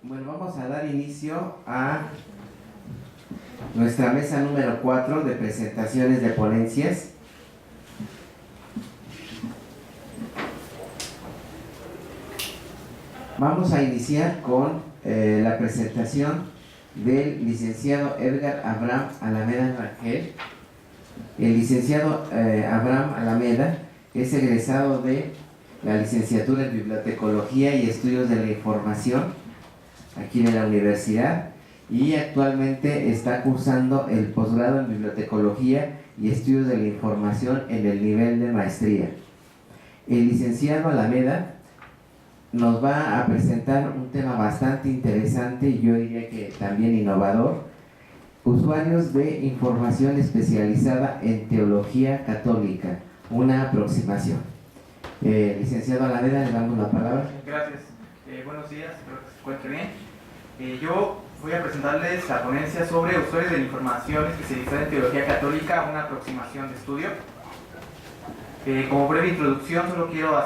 Bueno, vamos a dar inicio a nuestra mesa número 4 de presentaciones de ponencias. Vamos a iniciar con la presentación del licenciado Edgar Abraham Alameda Rangel. El licenciado Abraham Alameda es egresado de la licenciatura en Bibliotecología y Estudios de la Información aquí en la universidad, y actualmente está cursando el posgrado en Bibliotecología y Estudios de la Información en el nivel de maestría. El licenciado Alameda nos va a presentar un tema bastante interesante y yo diría que también innovador: usuarios de información especializada en teología católica, una aproximación. Licenciado Alameda, le damos la palabra. Gracias. Buenos días, espero que se encuentre bien. Yo voy a presentarles la ponencia sobre usuarios de la información especializada en teología católica, una aproximación de estudio. Como breve introducción, solo quiero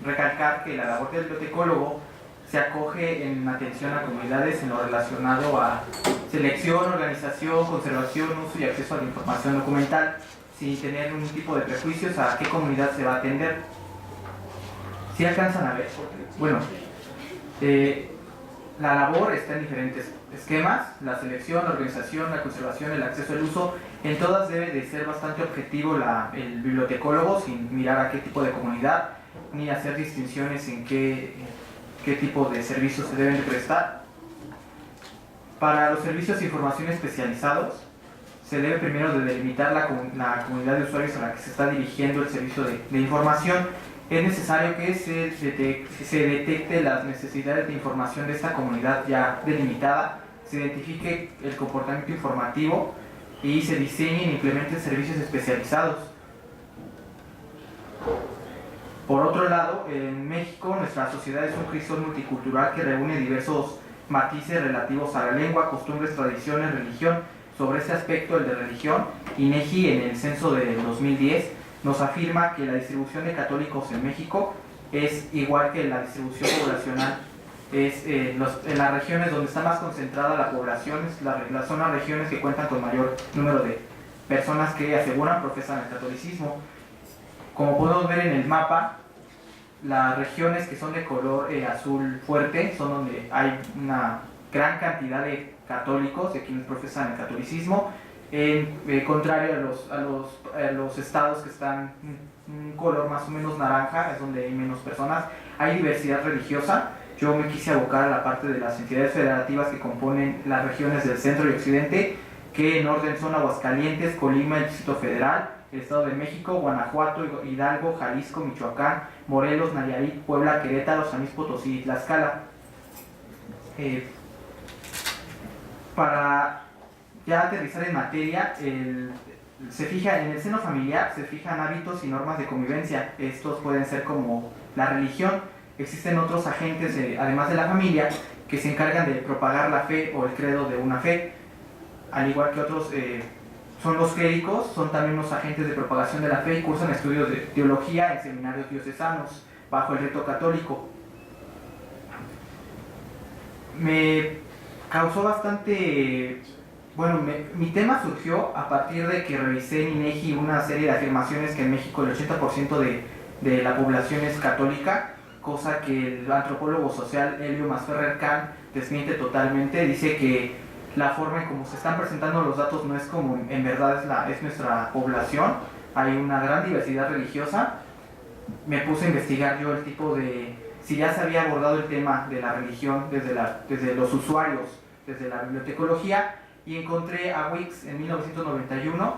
recalcar que la labor del bibliotecólogo se acoge en atención a comunidades en lo relacionado a selección, organización, conservación, uso y acceso a la información documental, sin tener ningún tipo de prejuicios a qué comunidad se va a atender. Si alcanzan a ver, bueno, la labor está en diferentes esquemas: la selección, la organización, la conservación, el acceso al uso. En todas debe de ser bastante objetivo el bibliotecólogo, sin mirar a qué tipo de comunidad, ni hacer distinciones en qué tipo de servicios se deben de prestar. Para los servicios de información especializados, se debe primero de delimitar la comunidad de usuarios a la que se está dirigiendo el servicio de información. Es necesario que se detecte las necesidades de información de esta comunidad ya delimitada, se identifique el comportamiento informativo y se diseñen e implementen servicios especializados. Por otro lado, en México nuestra sociedad es un crisol multicultural que reúne diversos matices relativos a la lengua, costumbres, tradiciones, religión. Sobre este aspecto, el de religión, INEGI en el censo de 2010 nos afirma que la distribución de católicos en México es igual que la distribución poblacional. En las regiones donde está más concentrada la población, son las regiones que cuentan con mayor número de personas que aseguran profesan el catolicismo. Como podemos ver en el mapa, las regiones que son de color azul fuerte son donde hay una gran cantidad de católicos, de quienes profesan el catolicismo. Contrario a los estados que están un color más o menos naranja, es donde hay menos personas. Hay diversidad religiosa. Yo me quise abocar a la parte de las entidades federativas que componen las regiones del centro y occidente, que en orden son Aguascalientes, Colima, el Distrito Federal, el Estado de México, Guanajuato, Hidalgo, Jalisco, Michoacán, Morelos, Nayarit, Puebla, Querétaro, San Luis Potosí y Tlaxcala. Para ya aterrizar en materia, en el seno familiar se fijan hábitos y normas de convivencia. Estos pueden ser como la religión. Existen otros agentes, además de la familia, que se encargan de propagar la fe o el credo de una fe. Al igual que otros, son los clérigos, son también los agentes de propagación de la fe y cursan estudios de teología en seminarios diocesanos, bajo el rito católico. Me causó bastante... Bueno, mi tema surgió a partir de que revisé en INEGI una serie de afirmaciones que en México el 80% de la población es católica, cosa que el antropólogo social Elio Masferrer-Kahn desmiente totalmente. Dice que la forma en cómo se están presentando los datos no es como en verdad es nuestra población. Hay una gran diversidad religiosa. Me puse a investigar yo el tipo de... si ya se había abordado el tema de la religión desde los usuarios, desde la bibliotecología, y encontré a Wicks en 1991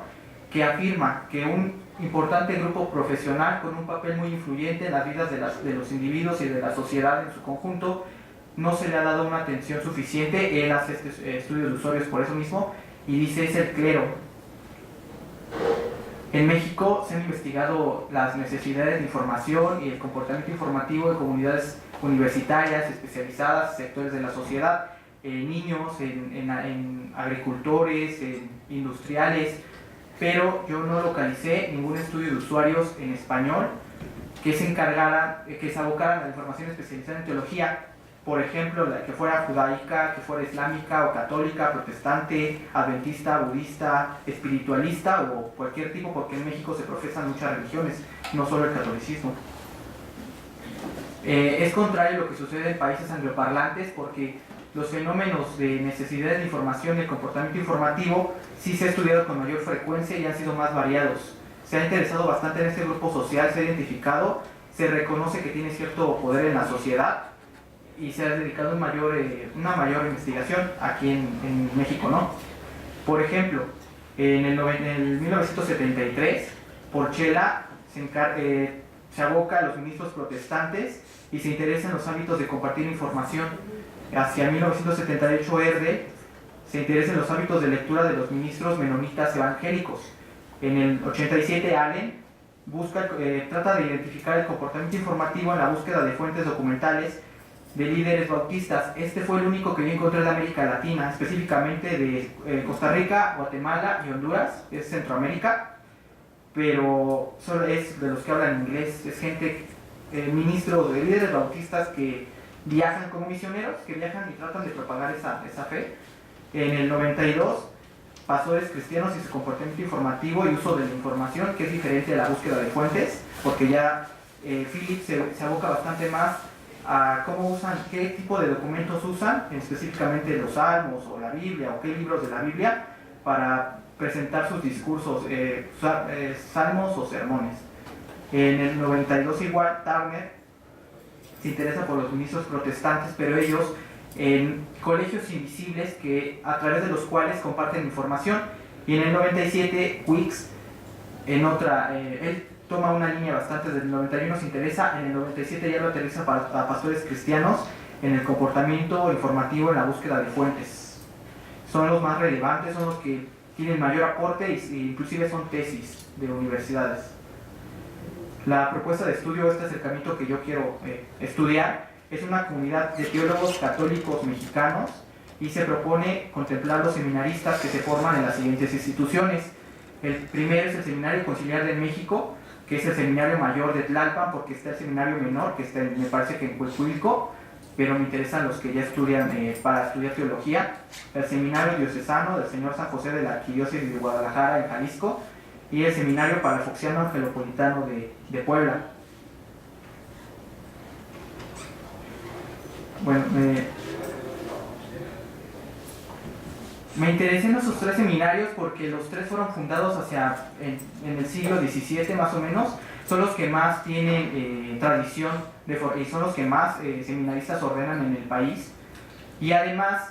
que afirma que un importante grupo profesional con un papel muy influyente en las vidas de los individuos y de la sociedad en su conjunto no se le ha dado una atención suficiente. Él hace estudios de usuarios por eso mismo y dice: es el clero. En México se han investigado las necesidades de información y el comportamiento informativo de comunidades universitarias especializadas, sectores de la sociedad, niños, en agricultores, en industriales, pero yo no localicé ningún estudio de usuarios en español que se abocaran a la información especializada en teología. por ejemplo, que fuera judaica, que fuera islámica o católica, protestante, adventista, budista, espiritualista o cualquier tipo, porque en México se profesan muchas religiones, no solo el catolicismo. Es contrario a lo que sucede en países angloparlantes, porque los fenómenos de necesidad de información y el comportamiento informativo sí se ha estudiado con mayor frecuencia y han sido más variados. Se ha interesado bastante en este grupo social, se ha identificado, se reconoce que tiene cierto poder en la sociedad y se ha dedicado una mayor investigación aquí en México, ¿no? Por ejemplo, en el 1973, Porchela se aboca a los ministros protestantes y se interesa en los ámbitos de compartir información. Hacia 1978, Erde se interesa en los hábitos de lectura de los ministros menonitas evangélicos. En el 87, Allen trata de identificar el comportamiento informativo en la búsqueda de fuentes documentales de líderes bautistas. Este fue el único que yo encontré de América Latina, específicamente de Costa Rica, Guatemala y Honduras, es Centroamérica, pero solo es de los que hablan inglés, es gente, ministros de líderes bautistas que viajan como misioneros, que viajan y tratan de propagar esa fe. En el 92, pastores cristianos y su comportamiento informativo y uso de la información, que es diferente a la búsqueda de fuentes, porque ya Philip se aboca bastante más a cómo usan, qué tipo de documentos usan, específicamente los salmos o la Biblia o qué libros de la Biblia para presentar sus discursos, salmos o sermones. En el 92 igual, Turner se interesa por los ministros protestantes, pero ellos en colegios invisibles a través de los cuales comparten información. Y en el 97, Wicks, él toma una línea bastante, desde el 91 se interesa, en el 97 ya lo aterriza a pastores cristianos en el comportamiento informativo en la búsqueda de fuentes. Son los más relevantes, son los que tienen mayor aporte e inclusive son tesis de universidades. La propuesta de estudio, este acercamiento que yo quiero estudiar, es una comunidad de teólogos católicos mexicanos y se propone contemplar los seminaristas que se forman en las siguientes instituciones. El primero es el Seminario Conciliar de México, que es el Seminario Mayor de Tlalpan, porque está el Seminario Menor, que está, me parece que en Coahuilco, pero me interesan los que ya estudian para estudiar teología. El Seminario Diocesano del Señor San José de la Arquidiócesis de Guadalajara, en Jalisco, y el Seminario Palafoxiano Angelopolitano de Puebla. Bueno, me interesé en esos tres seminarios porque los tres fueron fundados en el siglo XVII más o menos. Son los que más tienen tradición y son los que más seminaristas ordenan en el país. Y además,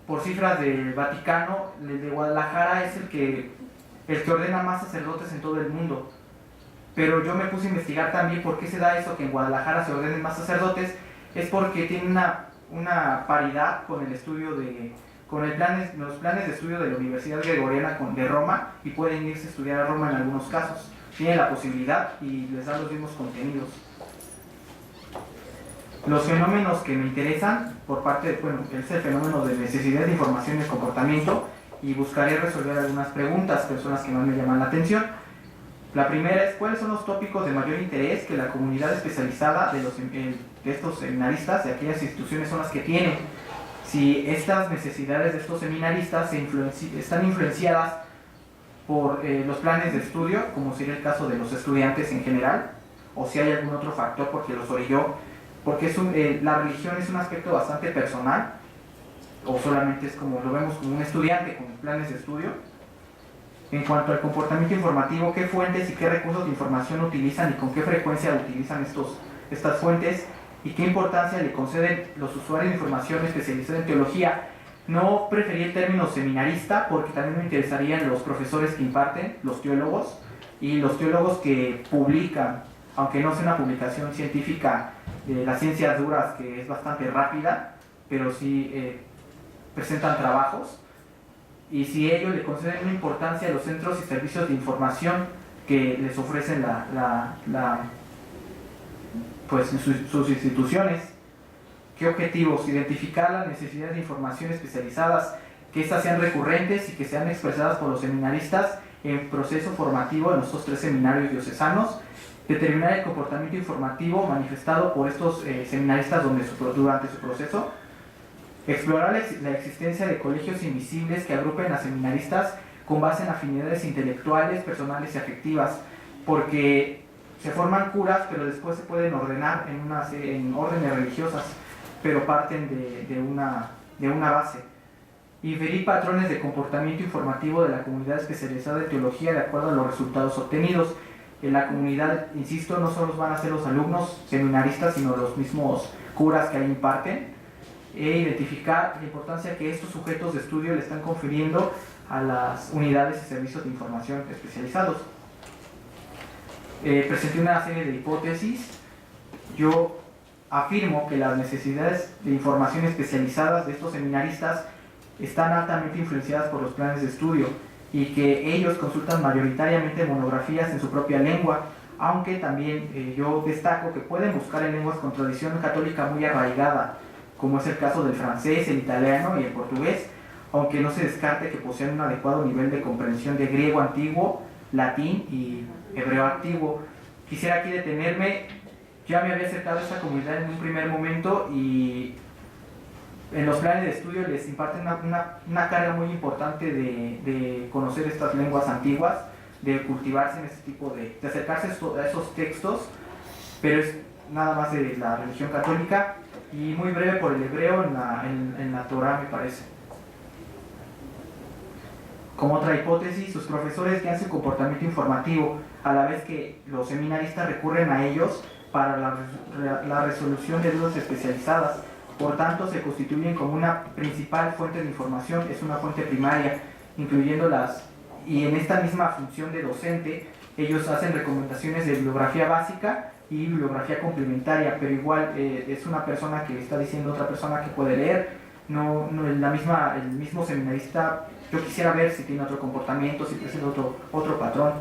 por cifras del Vaticano, el de Guadalajara es el que ordena más sacerdotes en todo el mundo. Pero yo me puse a investigar también por qué se da eso, que en Guadalajara se ordenen más sacerdotes. Es porque tiene una paridad con el estudio los planes de estudio de la Universidad Gregoriana de Roma, y pueden irse a estudiar a Roma en algunos casos. Tienen la posibilidad y les dan los mismos contenidos. Los fenómenos que me interesan es el fenómeno de necesidad de información y de comportamiento, y buscaré resolver algunas preguntas que son las que más me llaman la atención. La primera es: ¿cuáles son los tópicos de mayor interés que la comunidad especializada de estos seminaristas, de aquellas instituciones, son las que tienen? Si estas necesidades de estos seminaristas están influenciadas por los planes de estudio, como sería el caso de los estudiantes en general, o si hay algún otro factor porque los orilló, porque la religión es un aspecto bastante personal, o solamente es como lo vemos como un estudiante con planes de estudio. En cuanto al comportamiento informativo, ¿qué fuentes y qué recursos de información utilizan y con qué frecuencia utilizan estas fuentes? ¿Y qué importancia le conceden los usuarios de información especializada en teología? No preferí el término seminarista porque también me interesarían los profesores que imparten, los teólogos, y los teólogos que publican, aunque no sea una publicación científica de las ciencias duras, que es bastante rápida, pero sí presentan trabajos. Y si ellos le conceden una importancia a los centros y servicios de información que les ofrecen sus instituciones. ¿Qué objetivos? Identificar las necesidades de información especializadas, que éstas sean recurrentes y que sean expresadas por los seminaristas en proceso formativo en estos tres seminarios diocesanos. determinar el comportamiento informativo manifestado por estos seminaristas durante su proceso, explorar la existencia de colegios invisibles que agrupen a seminaristas con base en afinidades intelectuales, personales y afectivas, porque se forman curas, pero después se pueden ordenar en órdenes religiosas, pero parten de una base. Inferir patrones de comportamiento informativo de la comunidad especializada en teología de acuerdo a los resultados obtenidos. En la comunidad, insisto, no solo van a ser los alumnos seminaristas, sino los mismos curas que ahí imparten, e identificar la importancia que estos sujetos de estudio le están confiriendo a las unidades y servicios de información especializados. Presenté una serie de hipótesis. Yo afirmo que las necesidades de información especializadas de estos seminaristas están altamente influenciadas por los planes de estudio y que ellos consultan mayoritariamente monografías en su propia lengua, aunque también yo destaco que pueden buscar en lenguas con tradición católica muy arraigada, como es el caso del francés, el italiano y el portugués, aunque no se descarte que poseen un adecuado nivel de comprensión de griego antiguo, latín y hebreo antiguo. Quisiera aquí detenerme. Ya me había acercado a esta comunidad en un primer momento y en los planes de estudio les imparten una carga muy importante de conocer estas lenguas antiguas, de cultivarse en este tipo de acercarse a esos textos, pero es nada más de la religión católica y muy breve por el hebreo en la Torah, me parece. Como otra hipótesis, sus profesores guían su comportamiento informativo, a la vez que los seminaristas recurren a ellos para la resolución de dudas especializadas. Por tanto, se constituyen como una principal fuente de información, es una fuente primaria, incluyendo y en esta misma función de docente, ellos hacen recomendaciones de bibliografía básica y bibliografía complementaria, pero igual es una persona que está diciendo a otra persona que puede leer, el mismo seminarista, yo quisiera ver si tiene otro comportamiento, si presenta otro patrón.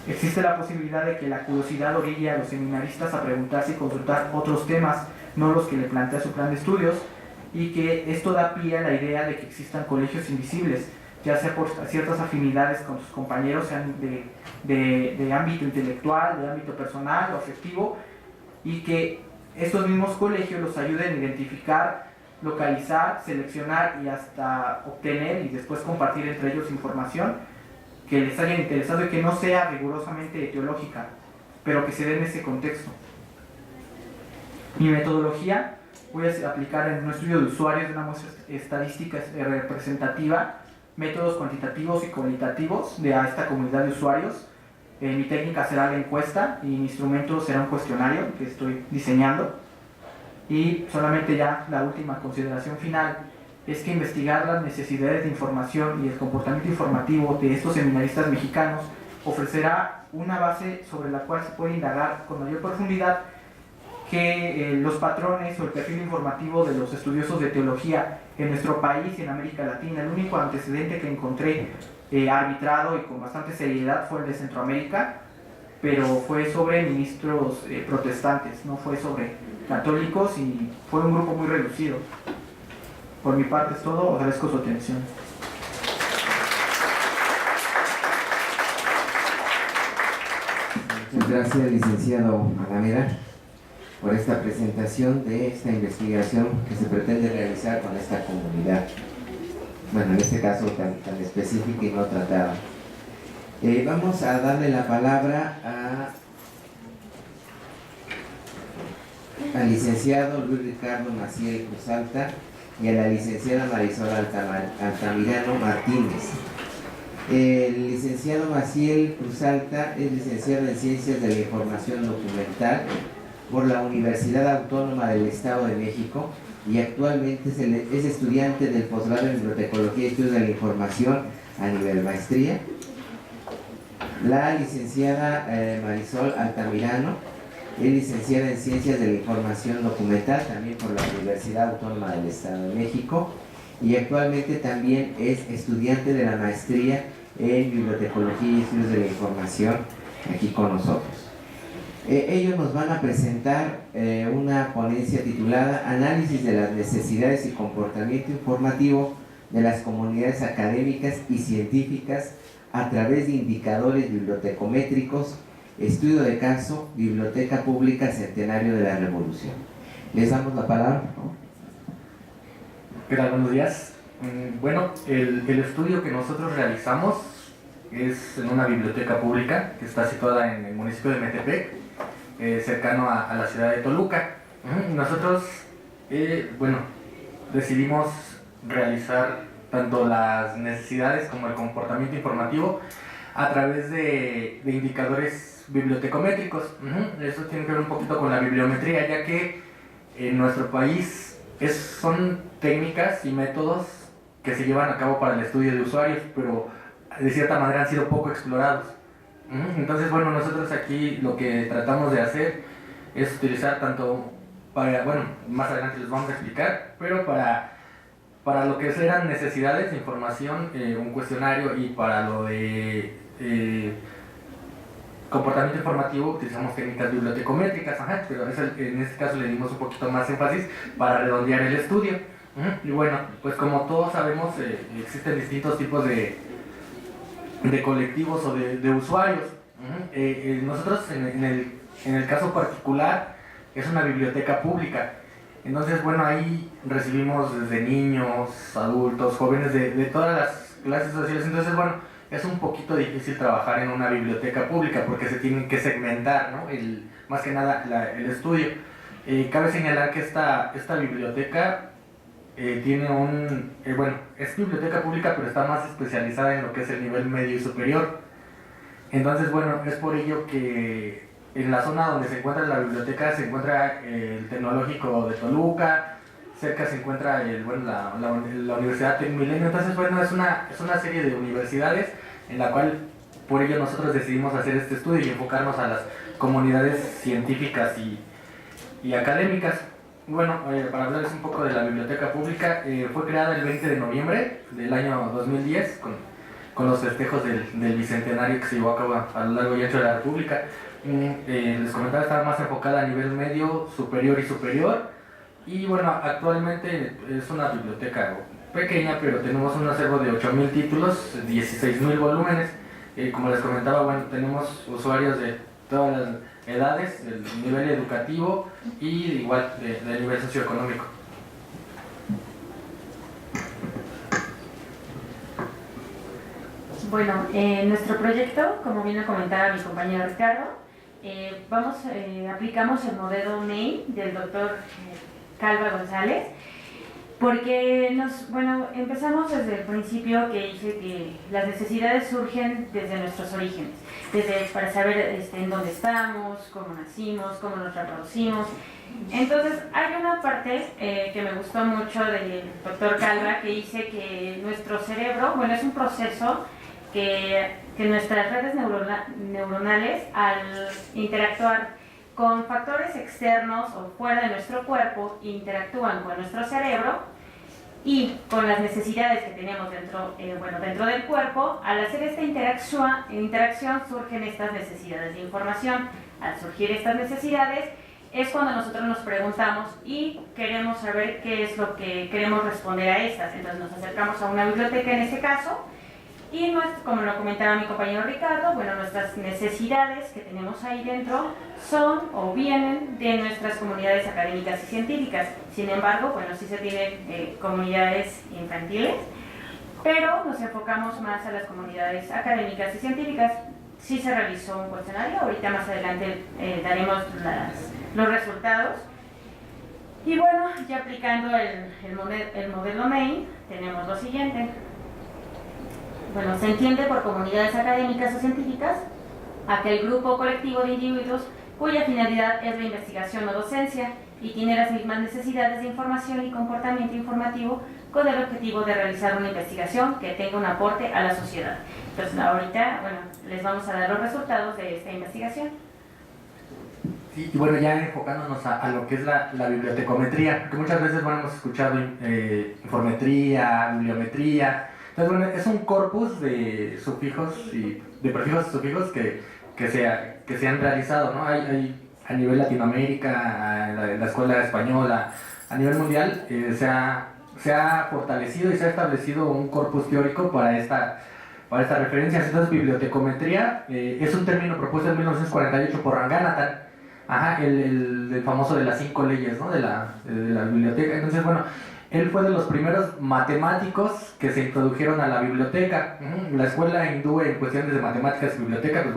Existe la posibilidad de que la curiosidad orille a los seminaristas a preguntarse y consultar otros temas, no los que le plantea su plan de estudios, y que esto da pie a la idea de que existan colegios invisibles, ya sea por ciertas afinidades con sus compañeros, sean de ámbito intelectual, de ámbito personal o afectivo, y que estos mismos colegios los ayuden a identificar, localizar, seleccionar y hasta obtener y después compartir entre ellos información que les haya interesado y que no sea rigurosamente teológica, pero que se dé en ese contexto. Mi metodología voy a aplicar en un estudio de usuarios de una muestra estadística representativa, métodos cuantitativos y cualitativos de esta comunidad de usuarios. Mi técnica será la encuesta y mi instrumento será un cuestionario que estoy diseñando. Y solamente ya la última consideración final es que investigar las necesidades de información y el comportamiento informativo de estos seminaristas mexicanos ofrecerá una base sobre la cual se puede indagar con mayor profundidad que los patrones o el perfil informativo de los estudiosos de teología en nuestro país y en América Latina. El único antecedente que encontré arbitrado y con bastante seriedad fue el de Centroamérica, pero fue sobre ministros protestantes, no fue sobre católicos y fue un grupo muy reducido. Por mi parte es todo, agradezco su atención. Muchas gracias, licenciado Alameda, por esta presentación de esta investigación que se pretende realizar con esta comunidad. Bueno, en este caso tan específica y no tratada. Vamos a darle la palabra al licenciado Luis Ricardo Maciel Cruzalta y a la licenciada Marisol Altamirano Martínez. El licenciado Maciel Cruzalta es licenciado en Ciencias de la Información Documental por la Universidad Autónoma del Estado de México y actualmente es estudiante del posgrado en Bibliotecología y Estudios de la Información a nivel maestría. La licenciada Marisol Altamirano es licenciada en Ciencias de la Información Documental también por la Universidad Autónoma del Estado de México y actualmente también es estudiante de la maestría en Bibliotecología y Estudios de la Información aquí con nosotros. Ellos nos van a presentar una ponencia titulada Análisis de las necesidades y comportamiento informativo de las comunidades académicas y científicas a través de indicadores bibliotecométricos Estudio de caso, Biblioteca Pública Centenario de la Revolución. Les damos la palabra, por favor. ¿Qué tal? Buenos días. Bueno, el estudio que nosotros realizamos es en una biblioteca pública que está situada en el municipio de Metepec, cercano a la ciudad de Toluca. Nosotros, bueno, decidimos realizar tanto las necesidades como el comportamiento informativo a través de indicadores bibliotecométricos. Eso tiene que ver un poquito con la bibliometría, ya que en nuestro país son técnicas y métodos que se llevan a cabo para el estudio de usuarios, pero de cierta manera han sido poco explorados. Entonces, bueno, nosotros aquí lo que tratamos de hacer es utilizar tanto para, bueno, más adelante les vamos a explicar, pero para lo que eran necesidades de información, un cuestionario, y para lo de comportamiento informativo utilizamos técnicas bibliotecométricas, pero en este caso le dimos un poquito más énfasis para redondear el estudio. Y bueno, pues como todos sabemos, existen distintos tipos de colectivos o de usuarios. Nosotros en el caso particular es una biblioteca pública. Entonces, bueno, ahí recibimos desde niños, adultos, jóvenes de todas las clases sociales. Entonces, bueno, es un poquito difícil trabajar en una biblioteca pública porque se tienen que segmentar, ¿no? Más que nada el estudio. Cabe señalar que esta biblioteca tiene bueno, es biblioteca pública, pero está más especializada en lo que es el nivel medio y superior. Entonces, bueno, es por ello que en la zona donde se encuentra la biblioteca se encuentra el Tecnológico de Toluca, cerca se encuentra la Universidad Tecmilenio. Entonces, bueno, es una serie de universidades en la cual por ello nosotros decidimos hacer este estudio y enfocarnos a las comunidades científicas y académicas. Bueno, para hablarles un poco de la biblioteca pública, fue creada el 20 de noviembre del año 2010 con los festejos del bicentenario que se llevó a cabo a lo largo y ancho de la República. Les comentaba, estaba más enfocada a nivel medio, superior y superior. Y bueno, actualmente es una biblioteca pequeña, pero tenemos un acervo de 8.000 títulos, 16.000 volúmenes. Como les comentaba, bueno, tenemos usuarios de todas las edades, del nivel educativo y igual del nivel socioeconómico. Bueno, nuestro proyecto, como bien lo comentaba mi compañero Ricardo, aplicamos el modelo NAME del doctor Calva González, porque empezamos desde el principio que dice que las necesidades surgen desde nuestros orígenes, para saber en dónde estamos, cómo nacimos, cómo nos reproducimos. Entonces hay una parte que me gustó mucho del doctor Calva, que dice que nuestro cerebro, es un proceso que nuestras redes neuronales, al interactuar con factores externos o fuera de nuestro cuerpo, interactúan con nuestro cerebro y con las necesidades que tenemos dentro del cuerpo. Al hacer esta interacción surgen estas necesidades de información. Al surgir estas necesidades es cuando nosotros nos preguntamos y queremos saber qué es lo que queremos responder a estas. Entonces nos acercamos a una biblioteca en este caso. Y como lo comentaba mi compañero Ricardo, nuestras necesidades que tenemos ahí dentro son o vienen de nuestras comunidades académicas y científicas. Sin embargo, sí se tienen comunidades infantiles, pero nos enfocamos más a las comunidades académicas y científicas. Sí se realizó un cuestionario, ahorita más adelante daremos los resultados. Y bueno, ya aplicando el modelo NAME, tenemos lo siguiente. Se entiende por comunidades académicas o científicas aquel grupo o colectivo de individuos cuya finalidad es la investigación o docencia y tiene las mismas necesidades de información y comportamiento informativo con el objetivo de realizar una investigación que tenga un aporte a la sociedad. Entonces ahorita, les vamos a dar los resultados de esta investigación. Sí, y bueno, ya enfocándonos a lo que es la bibliotecometría, porque muchas veces hemos escuchado informetría, bibliometría. Entonces, es un corpus de sufijos y de prefijos y sufijos que se han realizado, ¿no? Hay a nivel Latinoamérica, la escuela española, a nivel mundial, se ha fortalecido y se ha establecido un corpus teórico para para estas referencias. Entonces, bibliotecometría es un término propuesto en 1948 por Ranganathan, el famoso de las 5 leyes, ¿no? de la biblioteca. Entonces, bueno, él fue de los primeros matemáticos que se introdujeron a la biblioteca. La escuela hindú en cuestiones de matemáticas y biblioteca pues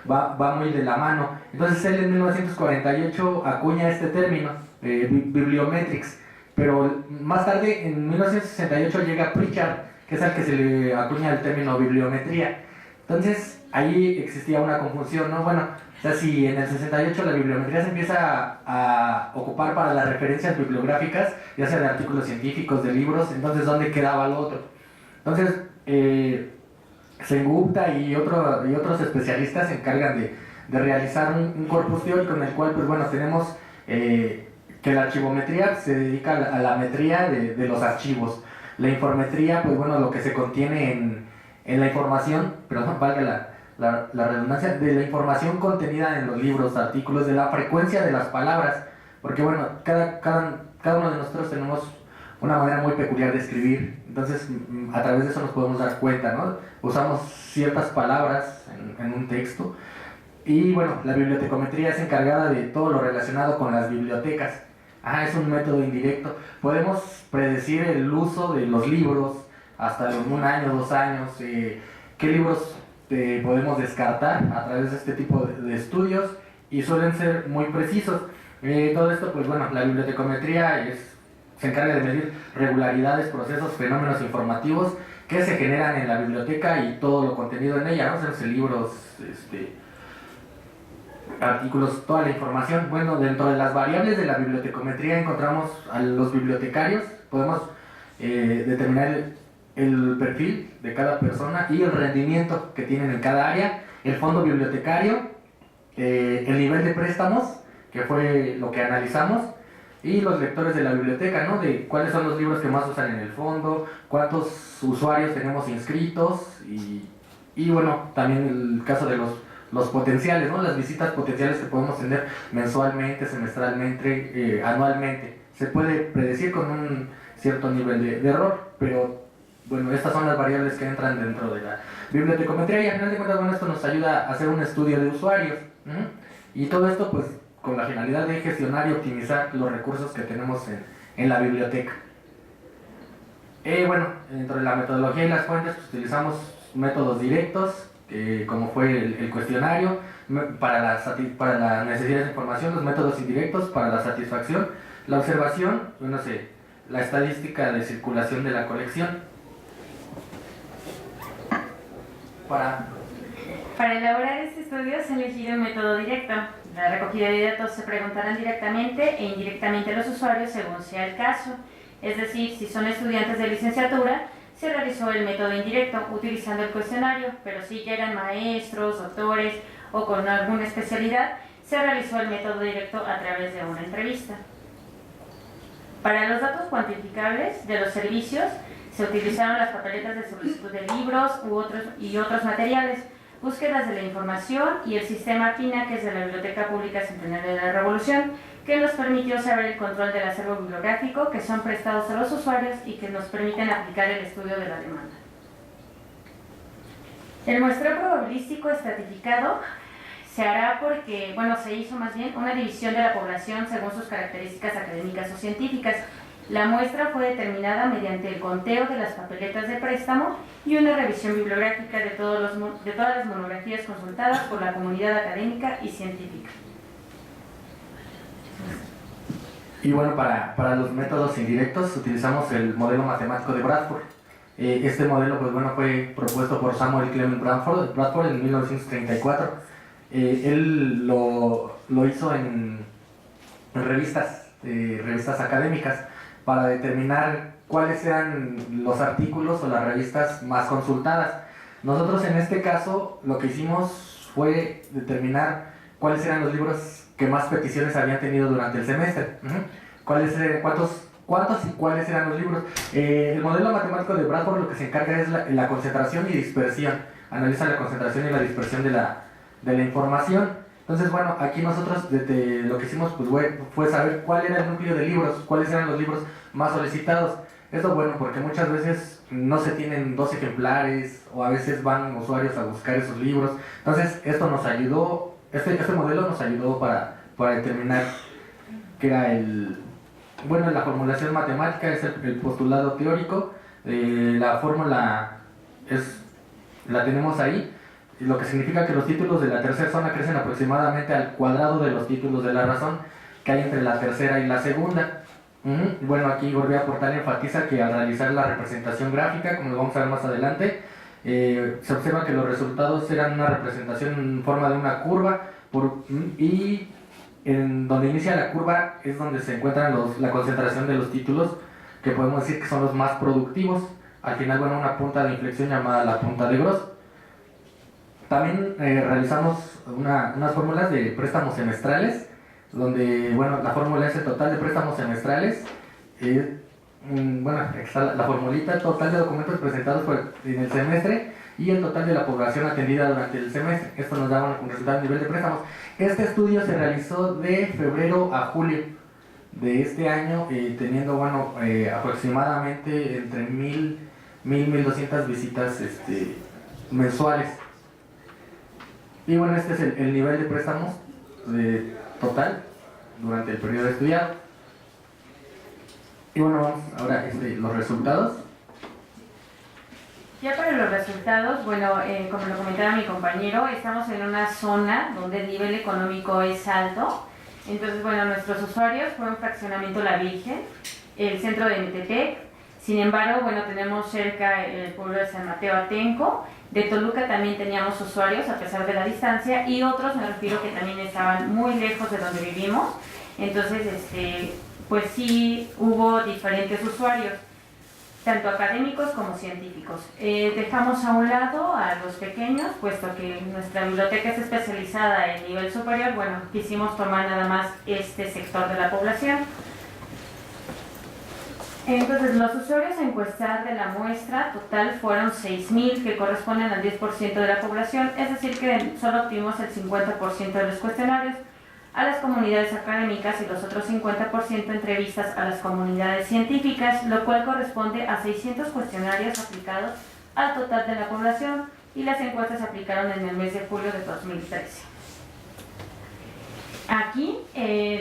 va muy de la mano. Entonces él en 1948 acuña este término, bibliometrics, pero más tarde en 1968 llega Pritchard, que es al que se le acuña el término bibliometría. Entonces ahí existía una confusión, ¿no? Bueno, o sea, si en el 68 la bibliometría se empieza a ocupar para las referencias bibliográficas, ya sea de artículos científicos, de libros, entonces ¿dónde quedaba lo otro? Entonces, Sengupta y otros especialistas se encargan de realizar un corpus teórico en el cual, pues bueno, tenemos que la archivometría se dedica a la metría de los archivos. La informetría, pues bueno, lo que se contiene en la información, pero no valga la redundancia, de la información contenida en los libros, artículos, de la frecuencia de las palabras, porque bueno, cada uno de nosotros tenemos una manera muy peculiar de escribir, entonces a través de eso nos podemos dar cuenta, ¿no? Usamos ciertas palabras en un texto, y bueno, la bibliotecometría es encargada de todo lo relacionado con las bibliotecas. Es un método indirecto. Podemos predecir el uso de los libros hasta en 1 año, 2 años, qué libros podemos descartar a través de este tipo de estudios, y suelen ser muy precisos. Todo esto, pues bueno, la bibliotecometría se encarga de medir regularidades, procesos, fenómenos informativos que se generan en la biblioteca y todo lo contenido en ella, ¿no? O sea, libros, artículos, toda la información. Bueno, dentro de las variables de la bibliotecometría encontramos a los bibliotecarios. Podemos determinar el perfil de cada persona y el rendimiento que tienen en cada área, el fondo bibliotecario, el nivel de préstamos, que fue lo que analizamos, y los lectores de la biblioteca, ¿no? De cuáles son los libros que más usan en el fondo, cuántos usuarios tenemos inscritos, y bueno, también el caso de los potenciales, ¿no? Las visitas potenciales que podemos tener mensualmente, semestralmente, anualmente. Se puede predecir con un cierto nivel de error, pero bueno, estas son las variables que entran dentro de la bibliotecometría, y al final de cuentas, bueno, esto nos ayuda a hacer un estudio de usuarios. Y todo esto pues con la finalidad de gestionar y optimizar los recursos que tenemos en la biblioteca. Bueno, dentro de la metodología y las fuentes pues, utilizamos métodos directos, como fue el cuestionario, para la necesidad de información, los métodos indirectos para la satisfacción, la observación, la estadística de circulación de la colección. Para elaborar este estudio se ha elegido un método directo. La recogida de datos se preguntarán directamente e indirectamente a los usuarios según sea el caso. Es decir, si son estudiantes de licenciatura, se realizó el método indirecto utilizando el cuestionario, pero si ya eran maestros, doctores o con alguna especialidad, se realizó el método directo a través de una entrevista. Para los datos cuantificables de los servicios, se utilizaron las papeletas de solicitud de libros y otros materiales, búsquedas de la información y el sistema PINA, que es de la Biblioteca Pública Centenario de la Revolución, que nos permitió saber el control del acervo bibliográfico que son prestados a los usuarios y que nos permiten aplicar el estudio de la demanda. El muestreo probabilístico estratificado se hará porque, se hizo más bien una división de la población según sus características académicas o científicas. La muestra fue determinada mediante el conteo de las papeletas de préstamo y una revisión bibliográfica de todas las monografías consultadas por la comunidad académica y científica. Y bueno, para los métodos indirectos utilizamos el modelo matemático de Bradford. Este modelo fue propuesto por Samuel Clement Bradford en 1934. Él lo hizo en revistas académicas, para determinar cuáles eran los artículos o las revistas más consultadas. Nosotros en este caso lo que hicimos fue determinar cuáles eran los libros que más peticiones habían tenido durante el semestre. ¿Cuántos y cuáles eran los libros? El modelo matemático de Bradford lo que se encarga es la concentración y dispersión. Analiza la concentración y la dispersión de la información. Entonces, aquí nosotros lo que hicimos fue saber cuál era el núcleo de libros, cuáles eran los libros más solicitados. Esto bueno porque muchas veces no se tienen 2 ejemplares o a veces van usuarios a buscar esos libros. Entonces esto nos ayudó, este modelo nos ayudó para determinar qué era la formulación matemática es el postulado teórico, la fórmula la tenemos ahí, lo que significa que los títulos de la tercera zona crecen aproximadamente al cuadrado de los títulos de la razón que hay entre la tercera y la segunda. Bueno, aquí Gorbea Portal enfatiza que al realizar la representación gráfica, como lo vamos a ver más adelante, se observa que los resultados eran una representación en forma de una curva y en donde inicia la curva es donde se encuentra la concentración de los títulos que podemos decir que son los más productivos. Al final, bueno, una punta de inflexión llamada la punta de Gross. También realizamos unas fórmulas de préstamos semestrales, donde, bueno, la fórmula es el total de préstamos semestrales. Está la formulita total de documentos presentados en el semestre y el total de la población atendida durante el semestre. Esto nos da un resultado de nivel de préstamos. Este estudio se realizó de febrero a julio de este año, teniendo aproximadamente entre 1,200 visitas mensuales. Y bueno, este es el nivel de préstamos total durante el periodo estudiado. Y bueno, vamos ahora los resultados. Ya para los resultados, bueno, como lo comentaba mi compañero, estamos en una zona donde el nivel económico es alto. Entonces, bueno, nuestros usuarios fueron Fraccionamiento La Virgen, el centro de Metepec. Sin embargo, bueno, tenemos cerca el pueblo de San Mateo Atenco. De Toluca también teníamos usuarios a pesar de la distancia y otros, me refiero, que también estaban muy lejos de donde vivimos. Entonces, pues sí hubo diferentes usuarios, tanto académicos como científicos. Dejamos a un lado a los pequeños, puesto que nuestra biblioteca es especializada en nivel superior. Bueno, quisimos tomar nada más este sector de la población. Entonces, los usuarios a encuestar de la muestra total fueron 6,000, que corresponden al 10% de la población, es decir, que solo obtuvimos el 50% de los cuestionarios. A las comunidades académicas y los otros 50% entrevistas a las comunidades científicas, lo cual corresponde a 600 cuestionarios aplicados al total de la población, y las encuestas se aplicaron en el mes de julio de 2013. Aquí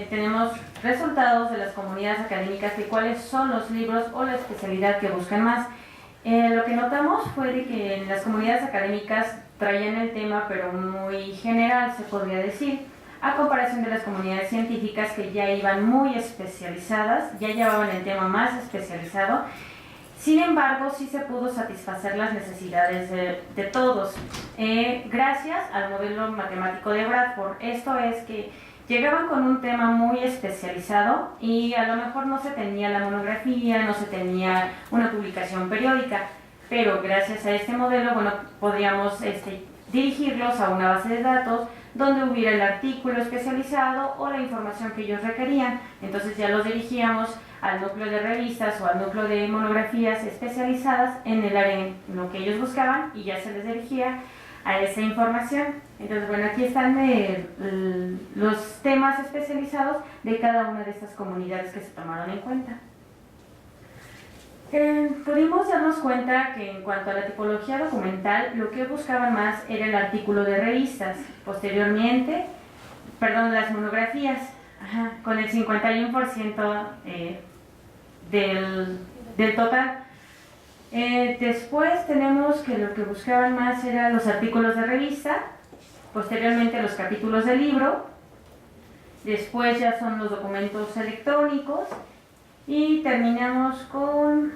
tenemos resultados de las comunidades académicas de cuáles son los libros o la especialidad que buscan más. Lo que notamos fue de que en las comunidades académicas traían el tema, pero muy general, se podría decir, a comparación de las comunidades científicas que ya iban muy especializadas, ya llevaban el tema más especializado. Sin embargo, sí se pudo satisfacer las necesidades de todos, gracias al modelo matemático de Bradford. Esto es que llegaban con un tema muy especializado y a lo mejor no se tenía la monografía, no se tenía una publicación periódica, pero gracias a este modelo, bueno, podríamos dirigirlos a una base de datos donde hubiera el artículo especializado o la información que ellos requerían. Entonces ya los dirigíamos al núcleo de revistas o al núcleo de monografías especializadas en el área en lo que ellos buscaban y ya se les dirigía a esa información. Entonces, bueno, aquí están los temas especializados de cada una de estas comunidades que se tomaron en cuenta. Pudimos darnos cuenta que en cuanto a la tipología documental, lo que buscaban más era el artículo de revistas. Posteriormente, las monografías, con el 51% del total. Después tenemos que lo que buscaban más eran los artículos de revista, posteriormente los capítulos del libro, después ya son los documentos electrónicos y terminamos con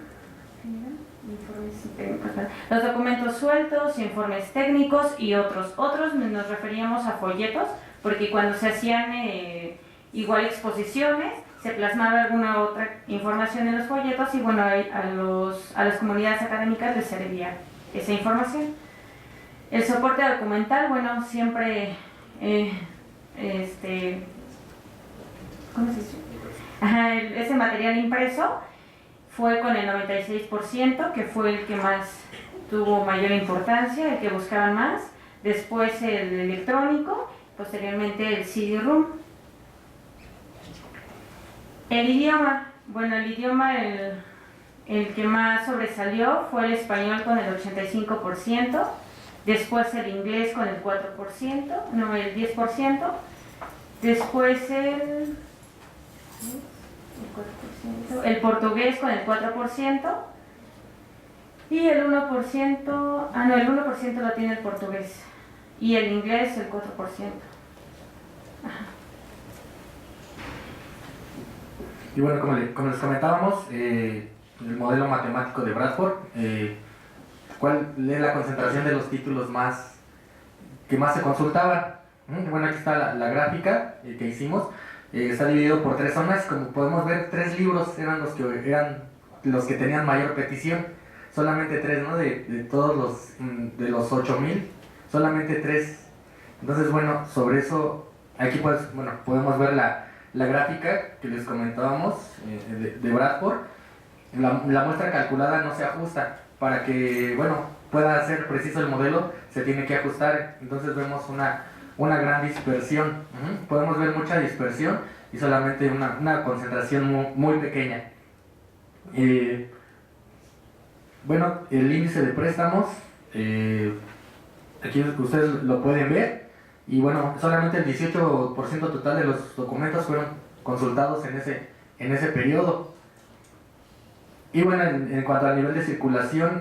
los documentos sueltos, informes técnicos y otros. Otros nos referíamos a folletos, porque cuando se hacían igual exposiciones, se plasmaba alguna otra información en los folletos y bueno, a las comunidades académicas les servía esa información. El soporte documental, bueno, siempre, ¿cómo se dice? Ese material impreso fue con el 96%, que fue el que más tuvo mayor importancia, el que buscaban más. Después el electrónico, posteriormente el CD-ROOM. El idioma, bueno, el idioma el que más sobresalió fue el español con el 85%, después el inglés con el 4%, no, el 10%, después el portugués con el 4%, y el 1%, el 1% lo tiene el portugués, y el inglés el 4%. Ajá. Y bueno, como les comentábamos, el modelo matemático de Bradford, ¿cuál es la concentración de los títulos que más se consultaban? Bueno, aquí está la gráfica que hicimos. Está dividido por 3 zonas. Como podemos ver, 3 libros eran los que tenían mayor petición. Solamente 3, ¿no? De todos de los 8000, solamente 3. Entonces, bueno, sobre eso, aquí podemos ver la gráfica que les comentábamos de Bradford. La muestra calculada no se ajusta. Para que, pueda ser preciso el modelo, se tiene que ajustar. Entonces vemos una gran dispersión. Podemos ver mucha dispersión y solamente una concentración muy pequeña. El índice de préstamos, aquí ustedes lo pueden ver, y solamente el 18% total de los documentos fueron consultados en ese periodo. Y en cuanto al nivel de circulación,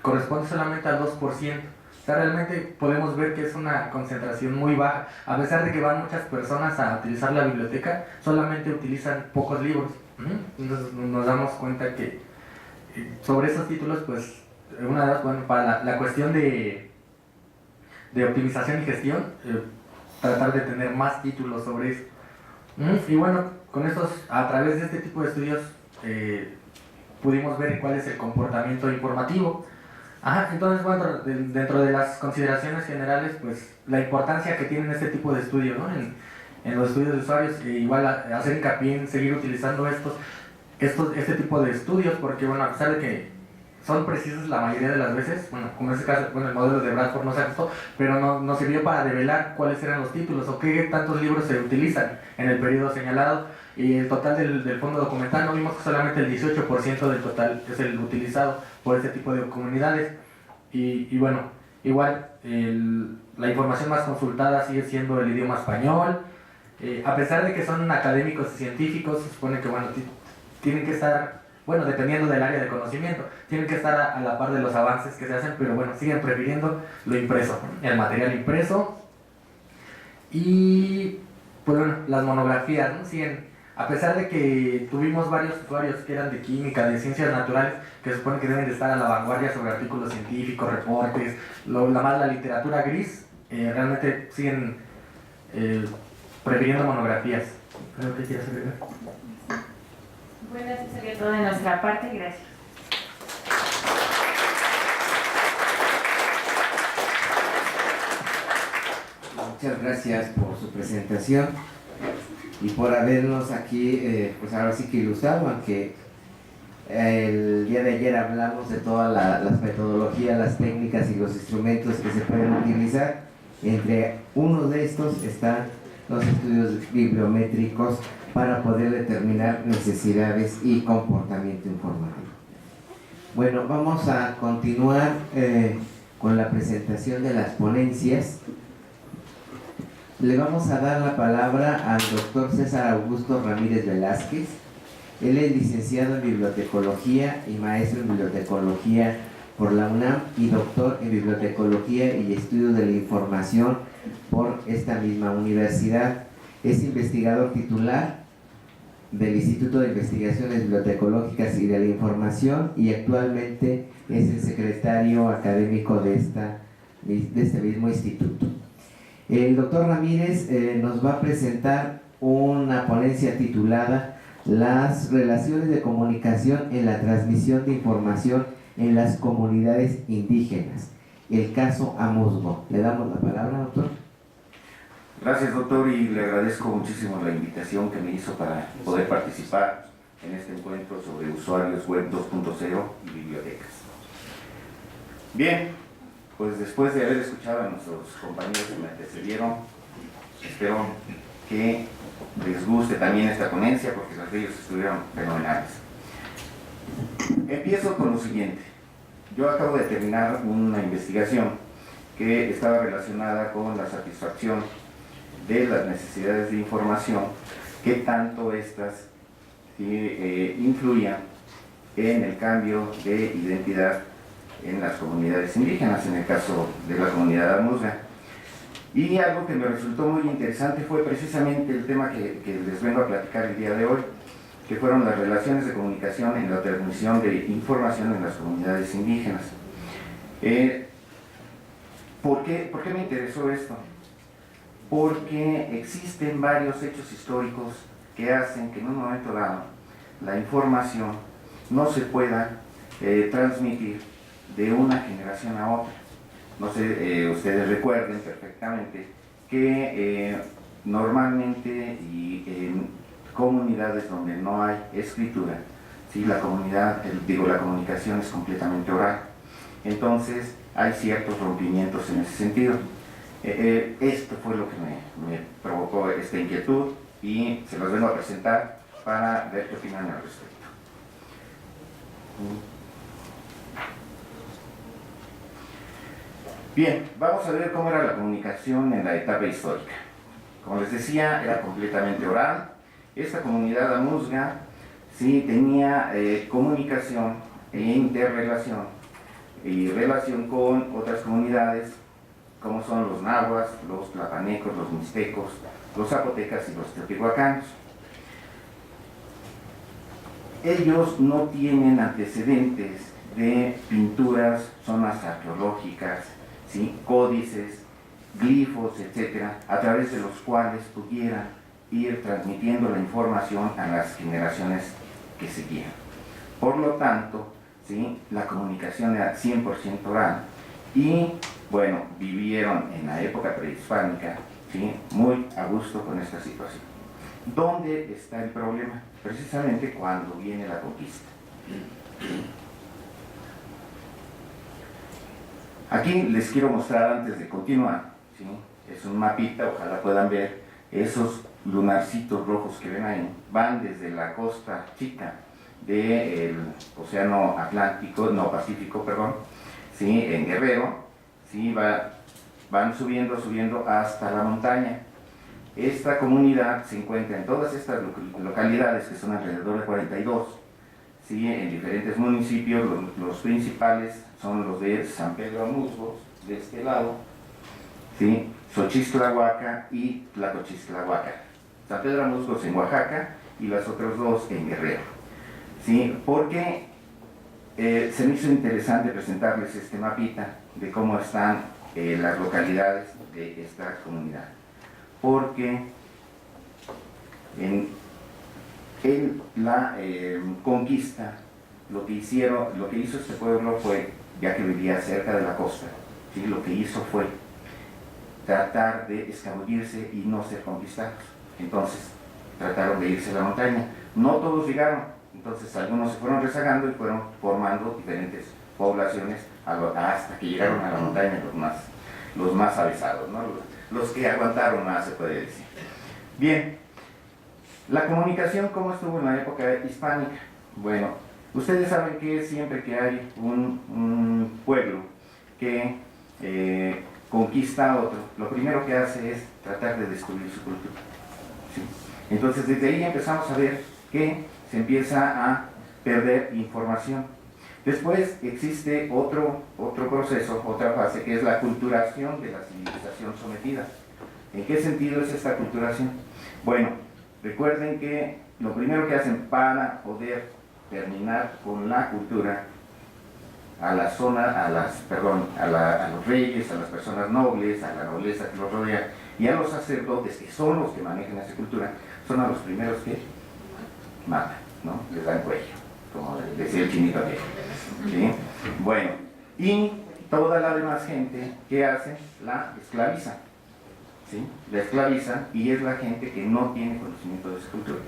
corresponde solamente al 2%. O sea, realmente podemos ver que es una concentración muy baja. A pesar de que van muchas personas a utilizar la biblioteca, solamente utilizan pocos libros. Entonces nos damos cuenta que sobre esos títulos, pues, para la cuestión de optimización y gestión, tratar de tener más títulos sobre eso. Y con a través de este tipo de estudios, pudimos ver cuál es el comportamiento informativo. Entonces, dentro de las consideraciones generales, pues la importancia que tienen este tipo de estudios, ¿no? En los estudios de usuarios, igual hacer hincapié en seguir utilizando este tipo de estudios, porque a pesar de que son precisos la mayoría de las veces, como en este caso, el modelo de Bradford no se ajustó, pero nos sirvió para develar cuáles eran los títulos o qué tantos libros se utilizan en el periodo señalado. Y el total del fondo documental, no vimos que solamente el 18% del total es el utilizado por este tipo de comunidades. Y igual la información más consultada sigue siendo el idioma español. A pesar de que son académicos y científicos, se supone que tienen que estar, dependiendo del área de conocimiento, tienen que estar a la par de los avances que se hacen, pero siguen prefiriendo lo impreso, el material impreso. Y las monografías, ¿no? Siguen. A pesar de que tuvimos varios usuarios que eran de química, de ciencias naturales, que se supone que deben de estar a la vanguardia sobre artículos científicos, reportes, la literatura gris, realmente siguen prefiriendo monografías. Creo que quieres agregar. Bueno, eso sería todo de nuestra parte. Gracias. Muchas gracias por su presentación y por habernos aquí, pues ahora sí que ilustrado, aunque el día de ayer hablamos de todas las metodologías, las técnicas y los instrumentos que se pueden utilizar. Entre uno de estos están los estudios bibliométricos para poder determinar necesidades y comportamiento informativo. Bueno, vamos a continuar con la presentación de las ponencias. Le vamos a dar la palabra al doctor César Augusto Ramírez Velázquez. Él es licenciado en bibliotecología y maestro en bibliotecología por la UNAM y doctor en bibliotecología y estudios de la información por esta misma universidad. Es investigador titular del Instituto de Investigaciones Bibliotecológicas y de la Información y actualmente es el secretario académico de este mismo instituto. El doctor Ramírez nos va a presentar una ponencia titulada Las relaciones de comunicación en la transmisión de información en las comunidades indígenas, el caso Amusgo. Le damos la palabra, doctor. Gracias, doctor, y le agradezco muchísimo la invitación que me hizo para poder participar en este encuentro sobre usuarios web 2.0 y bibliotecas. Bien, pues después de haber escuchado a nuestros compañeros que me antecedieron, espero que les guste también esta ponencia porque las de ellos estuvieron fenomenales. Empiezo con lo siguiente. Yo acabo de terminar una investigación que estaba relacionada con la satisfacción de las necesidades de información, que tanto estas influían en el cambio de identidad en las comunidades indígenas, en el caso de la comunidad amuzga. Y algo que me resultó muy interesante fue precisamente el tema que les vengo a platicar el día de hoy, que fueron las relaciones de comunicación en la transmisión de información en las comunidades indígenas. ¿Por qué me interesó esto? Porque existen varios hechos históricos que hacen que en un momento dado la información no se pueda transmitir de una generación a otra. No sé, ustedes recuerden perfectamente que normalmente y en comunidades donde no hay escritura, ¿sí? La comunicación es completamente oral. Entonces hay ciertos rompimientos en ese sentido. Esto fue lo que me provocó esta inquietud y se los vengo a presentar para ver qué opinan al respecto. Bien, vamos a ver cómo era la comunicación en la etapa histórica. Como les decía, era completamente oral. Esta comunidad amuzga sí tenía comunicación e interrelación y relación con otras comunidades como son los nahuas, los tlapanecos, los mixtecos, los zapotecas y los teotihuacanos. Ellos no tienen antecedentes de pinturas, zonas arqueológicas, ¿sí? Códices, glifos, etcétera, a través de los cuales pudieran ir transmitiendo la información a las generaciones que seguían. Por lo tanto, ¿sí? La comunicación era 100% oral y, bueno, vivieron en la época prehispánica, ¿sí? Muy a gusto con esta situación. ¿Dónde está el problema? Precisamente cuando viene la conquista. Aquí les quiero mostrar antes de continuar, ¿sí? Es un mapita, ojalá puedan ver esos lunarcitos rojos que ven ahí, van desde la costa chica del Océano Atlántico, no Pacífico, perdón, ¿sí? En Guerrero, ¿sí? Van subiendo hasta la montaña. Esta comunidad se encuentra en todas estas localidades, que son alrededor de 42, ¿sí? En diferentes municipios. Los principales son los de San Pedro Amuzgos, de este lado, ¿sí? Xochistlahuaca y Tlacochistlahuaca. San Pedro Amuzgos en Oaxaca y las otras dos en Guerrero, ¿sí? Porque se me hizo interesante presentarles este mapita de cómo están las localidades de esta comunidad. Porque en la conquista, lo que hizo este pueblo fue, ya que vivía cerca de la costa, ¿sí? Lo que hizo fue tratar de escabullirse y no ser conquistados. Entonces trataron de irse a la montaña. No todos llegaron, entonces algunos se fueron rezagando y fueron formando diferentes poblaciones hasta que llegaron a la montaña los más avesados, ¿no? Los que aguantaron más, se puede decir. Bien, la comunicación, ¿cómo estuvo en la época hispánica? Bueno, ustedes saben que siempre que hay un pueblo que conquista a otro, lo primero que hace es tratar de descubrir su cultura, ¿sí? Entonces desde ahí empezamos a ver que se empieza a perder información. Después existe otro proceso, otra fase, que es la culturación de la civilización sometida. ¿En qué sentido es esta culturación? Bueno, recuerden que lo primero que hacen para poder terminar con la cultura a los reyes, a las personas nobles, a la nobleza que los rodea y a los sacerdotes, que son los que manejan esa cultura, son a los primeros que matan, ¿no? Les dan cuello, como decía el chinito aquel, ¿sí? Bueno, y toda la demás gente, ¿qué hace? La esclaviza, ¿sí? La esclaviza, y es la gente que no tiene conocimiento de esa cultura,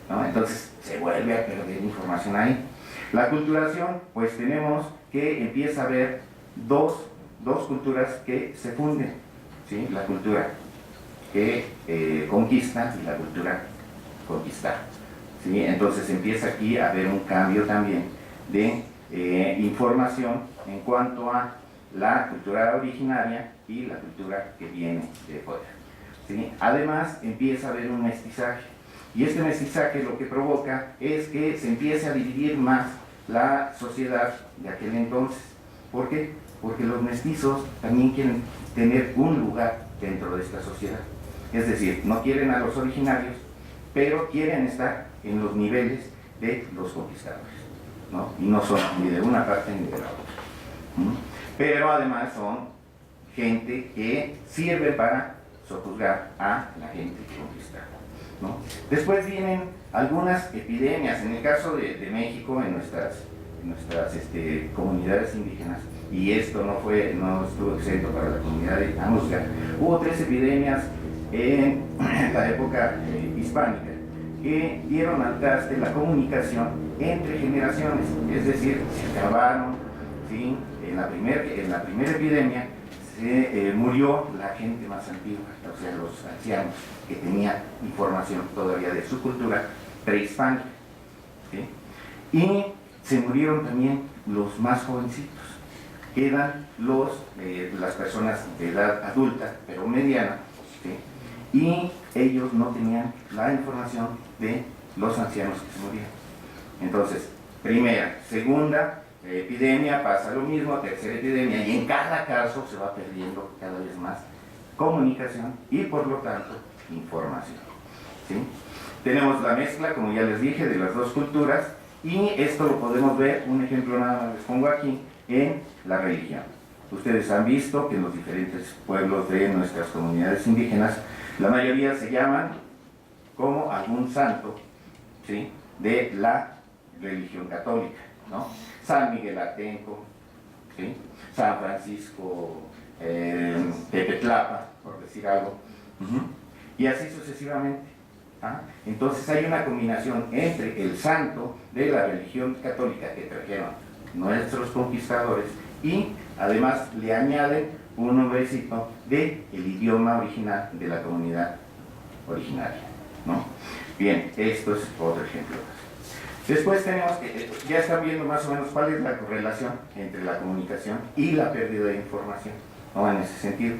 ¿no? Entonces se vuelve a perder información ahí. La culturación, pues tenemos que empieza a haber dos culturas que se funden, ¿sí? La cultura que conquista y la cultura conquistada, ¿sí? Entonces empieza aquí a haber un cambio también de información en cuanto a la cultura originaria y la cultura que viene de fuera, ¿sí? Además, empieza a haber un mestizaje, y este mestizaje lo que provoca es que se empiece a dividir más la sociedad de aquel entonces. ¿Por qué? Porque los mestizos también quieren tener un lugar dentro de esta sociedad. Es decir, no quieren a los originarios, pero quieren estar en los niveles de los conquistadores, ¿no? Y no son ni de una parte ni de la otra. Pero además son gente que sirve para sojuzgar a la gente que conquista, ¿no? Después vienen algunas epidemias. En el caso de México, en nuestras comunidades indígenas, y esto no estuvo exento para la comunidad de Amuzga, hubo 3 epidemias en la época hispánica que dieron al traste la comunicación entre generaciones, es decir, se acabaron, ¿sí? En la primera epidemia se murió la gente más antigua, o sea, los ancianos que tenían información todavía de su cultura prehispánica, ¿sí? Y se murieron también los más jovencitos, que eran las personas de edad adulta, pero mediana, ¿sí? Y ellos no tenían la información de los ancianos que se murieron. Entonces, primera, segunda epidemia, pasa lo mismo, tercera epidemia, y en cada caso se va perdiendo cada vez más comunicación y por lo tanto información, ¿sí? Tenemos la mezcla, como ya les dije, de las dos culturas, y esto lo podemos ver, un ejemplo nada más les pongo aquí, en la religión. Ustedes han visto que en los diferentes pueblos de nuestras comunidades indígenas, la mayoría se llaman como algún santo, ¿sí? De la religión católica, ¿no? San Miguel Atenco, ¿sí? San Francisco Tepetlapa, por decir algo, y así sucesivamente. Entonces hay una combinación entre el santo de la religión católica que trajeron nuestros conquistadores y además le añaden un nombrecito del idioma original de la comunidad originaria, ¿no? Bien, esto es otro ejemplo. Después tenemos que, ya están viendo más o menos cuál es la correlación entre la comunicación y la pérdida de información, ¿no? En ese sentido.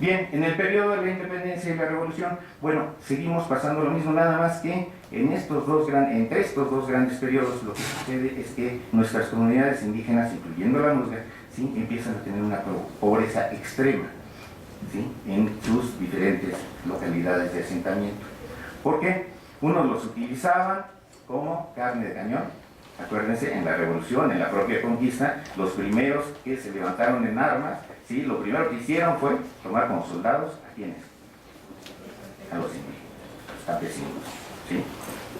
Bien, en el periodo de la independencia y la revolución, bueno, seguimos pasando lo mismo, nada más que entre estos dos grandes periodos lo que sucede es que nuestras comunidades indígenas, incluyendo la Amuzga, ¿sí? Empiezan a tener una pobreza extrema, ¿sí? En sus diferentes localidades de asentamiento. ¿Por qué? Unos los utilizaban como carne de cañón. Acuérdense, en la revolución, en la propia conquista, los primeros que se levantaron en armas, ¿sí? Lo primero que hicieron fue tomar como soldados a quienes, a los indígenas, los campesinos, ¿sí?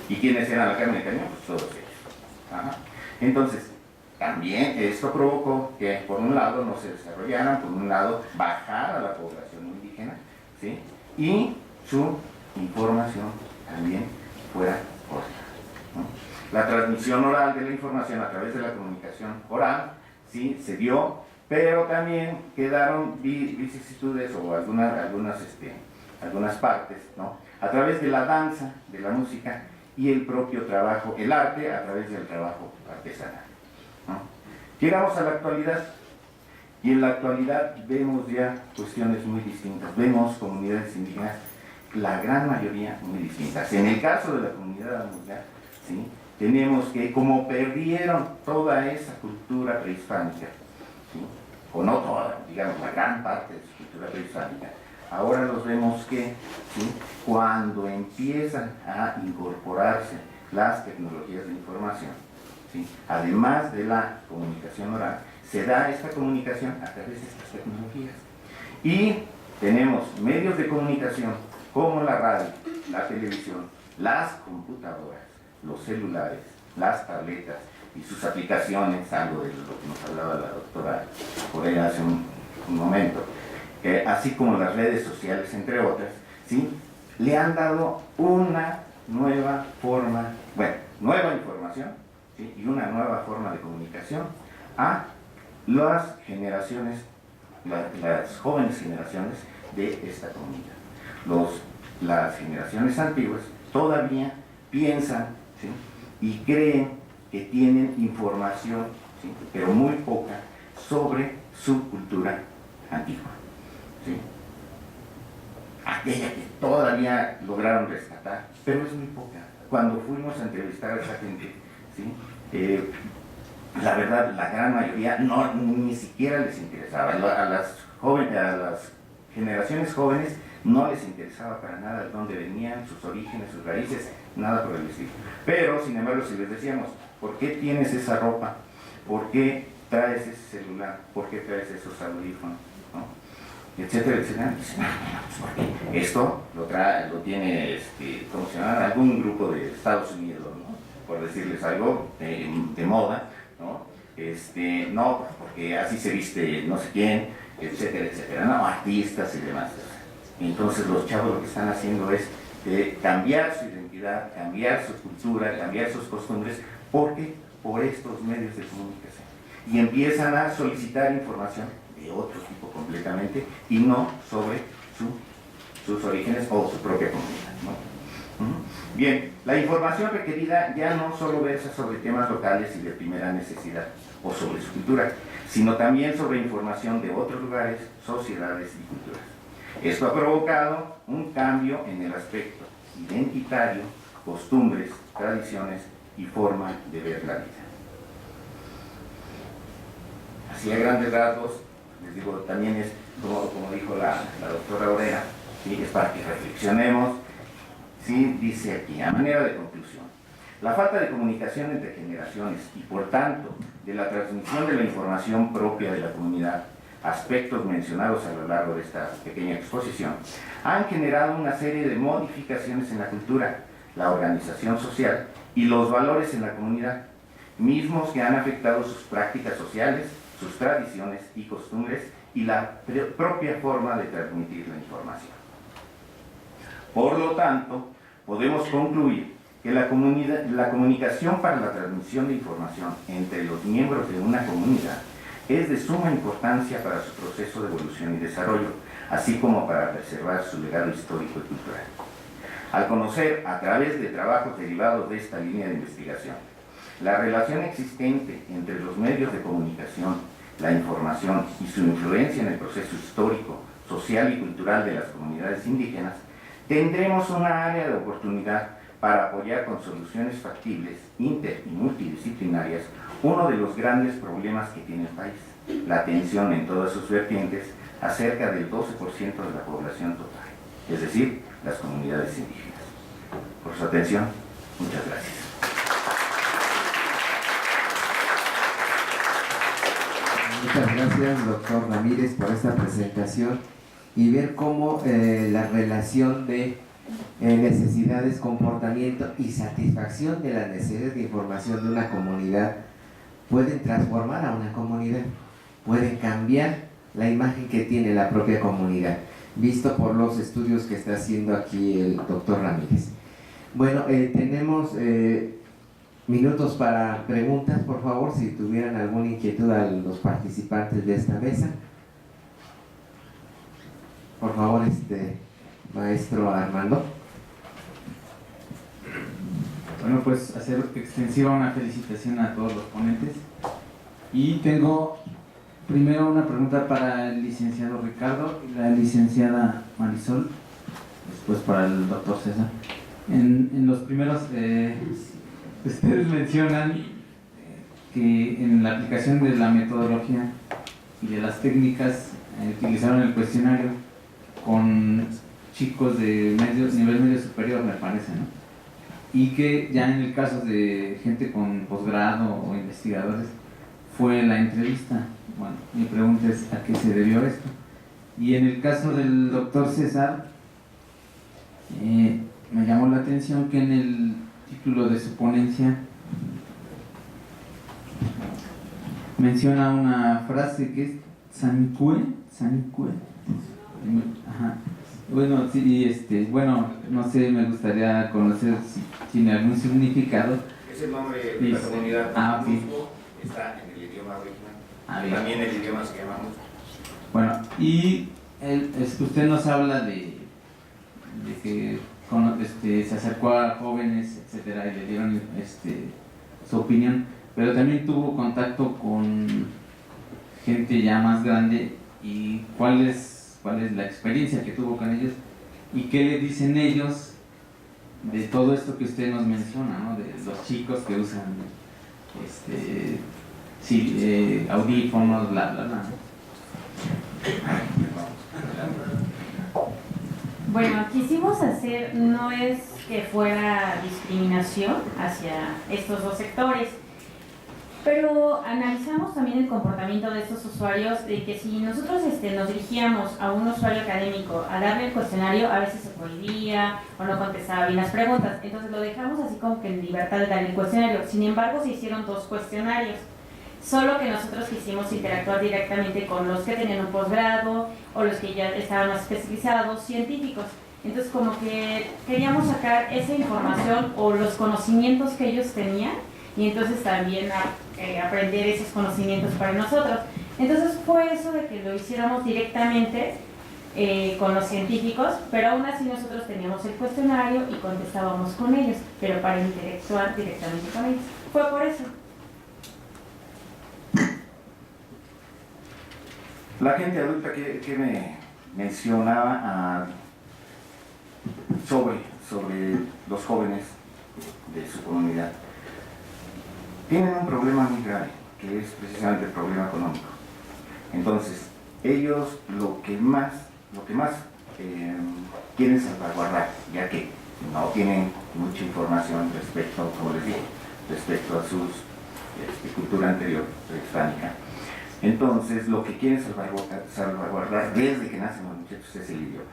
¿Y quiénes eran la carne de cañón? Pues todos ellos. Entonces, también esto provocó que por un lado no se desarrollaran, por un lado bajara la población indígena, ¿sí? Y su información también fuera corta, ¿no? La transmisión oral de la información a través de la comunicación oral, ¿sí? Se dio, pero también quedaron vicisitudes o algunas partes, ¿no? A través de la danza, de la música y el propio trabajo, el arte a través del trabajo artesanal, ¿no? Llegamos a la actualidad y en la actualidad vemos ya cuestiones muy distintas, vemos comunidades indígenas, la gran mayoría muy distintas. En el caso de la comunidad amuzga, ¿sí? Tenemos que, como perdieron toda esa cultura prehispánica, ¿sí? O no toda, digamos, la gran parte de su cultura prehispánica, ahora los vemos que, ¿sí? Cuando empiezan a incorporarse las tecnologías de información, ¿sí? Además de la comunicación oral, se da esta comunicación a través de estas tecnologías. Y tenemos medios de comunicación como la radio, la televisión, las computadoras, los celulares, las tabletas y sus aplicaciones, algo de lo que nos hablaba la doctora por ahí hace un momento, así como las redes sociales, entre otras, ¿sí? Le han dado una nueva forma, nueva información, ¿sí? Y una nueva forma de comunicación a las generaciones, las jóvenes generaciones de esta comunidad. Las generaciones antiguas todavía piensan, ¿sí? Y creen que tienen información, ¿sí?, pero muy poca, sobre su cultura antigua, ¿sí?, aquella que todavía lograron rescatar, pero es muy poca. Cuando fuimos a entrevistar a esa gente, ¿sí?, la verdad, la gran mayoría ni siquiera les interesaba. A las generaciones jóvenes no les interesaba para nada de dónde venían, sus orígenes, sus raíces, nada por el estilo. Pero, sin embargo, si les decíamos, ¿por qué tienes esa ropa? ¿Por qué traes ese celular? ¿Por qué traes esos audífonos? ¿No?, etcétera, etcétera. Porque esto lo tiene, ¿cómo se llama?, algún grupo de Estados Unidos, ¿no?, por decirles algo de moda, ¿no? No, porque así se viste no sé quién, etcétera, etcétera, no, artistas y demás. Entonces los chavos lo que están haciendo es cambiar su identidad, cambiar su cultura, cambiar sus costumbres, porque por estos medios de comunicación. Y empiezan a solicitar información de otro tipo completamente, y no sobre sus orígenes o su propia comunidad, ¿no? Bien, la información requerida ya no solo versa sobre temas locales y de primera necesidad o sobre su cultura, sino también sobre información de otros lugares, sociedades y culturas. Esto ha provocado un cambio en el aspecto identitario, costumbres, tradiciones y forma de ver la vida. Así a grandes rasgos, les digo, también es, como dijo la doctora Orea, ¿sí?, es para que reflexionemos. Sí, dice aquí, a manera de conclusión, la falta de comunicación entre generaciones y, por tanto, de la transmisión de la información propia de la comunidad, aspectos mencionados a lo largo de esta pequeña exposición, han generado una serie de modificaciones en la cultura, la organización social y los valores en la comunidad, mismos que han afectado sus prácticas sociales, sus tradiciones y costumbres y la propia forma de transmitir la información. Por lo tanto, podemos concluir que la comunicación para la transmisión de información entre los miembros de una comunidad es de suma importancia para su proceso de evolución y desarrollo, así como para preservar su legado histórico y cultural. Al conocer, a través de trabajos derivados de esta línea de investigación, la relación existente entre los medios de comunicación, la información y su influencia en el proceso histórico, social y cultural de las comunidades indígenas, tendremos una área de oportunidad para apoyar con soluciones factibles, inter y multidisciplinarias, uno de los grandes problemas que tiene el país, la atención en todas sus vertientes a cerca del 12% de la población total, es decir, las comunidades indígenas. Por su atención, muchas gracias. Muchas gracias, doctor Ramírez, por esta presentación y ver cómo la relación de necesidades, comportamiento y satisfacción de las necesidades de información de una comunidad pueden transformar a una comunidad, pueden cambiar la imagen que tiene la propia comunidad, visto por los estudios que está haciendo aquí el doctor Ramírez. Bueno, tenemos minutos para preguntas, por favor, si tuvieran alguna inquietud a los participantes de esta mesa. Por favor, maestro Armando. Bueno, pues hacer extensiva una felicitación a todos los ponentes. Y tengo primero una pregunta para el licenciado Ricardo y la licenciada Marisol, después para el doctor César. En los primeros, ustedes mencionan que en la aplicación de la metodología y de las técnicas utilizaron el cuestionario con chicos de nivel medio superior, me parece, ¿no? Y que ya en el caso de gente con posgrado o investigadores fue la entrevista. Bueno, mi pregunta es ¿a qué se debió esto? Y en el caso del doctor César, me llamó la atención que en el título de su ponencia menciona una frase que es Sanicue. Ajá. Bueno, sí, bueno, no sé, me gustaría conocer si tiene algún significado. Es el nombre de la comunidad. Musco, está en el idioma original. Bien. También el idioma se llama Musco. Bueno, y usted nos habla de que se acercó a jóvenes, etcétera, y le dieron su opinión, pero también tuvo contacto con gente ya más grande y cuál es la experiencia que tuvo con ellos y qué le dicen ellos de todo esto que usted nos menciona, ¿no? De los chicos que usan audífonos, bla, bla, bla. Bueno, quisimos hacer, no es que fuera discriminación hacia estos dos sectores, pero analizamos también el comportamiento de estos usuarios, de que si nosotros nos dirigíamos a un usuario académico a darle el cuestionario, a veces se prohibía o no contestaba bien las preguntas, entonces lo dejamos así como que en libertad de dar el cuestionario. Sin embargo, se hicieron 2 cuestionarios, solo que nosotros quisimos interactuar directamente con los que tenían un posgrado o los que ya estaban más especializados, científicos. Entonces como que queríamos sacar esa información o los conocimientos que ellos tenían y entonces también aprender esos conocimientos para nosotros. Entonces fue eso de que lo hiciéramos directamente con los científicos, pero aún así nosotros teníamos el cuestionario y contestábamos con ellos, pero para interactuar directamente con ellos. Fue por eso. La gente adulta que me mencionaba sobre los jóvenes de su comunidad tienen un problema muy grave, que es precisamente el problema económico. Entonces, ellos lo que más quieren salvaguardar, ya que no tienen mucha información respecto, como les dije, respecto a su cultura anterior, prehispánica. Entonces, lo que quieren salvaguardar desde que nacen los muchachos es el idioma.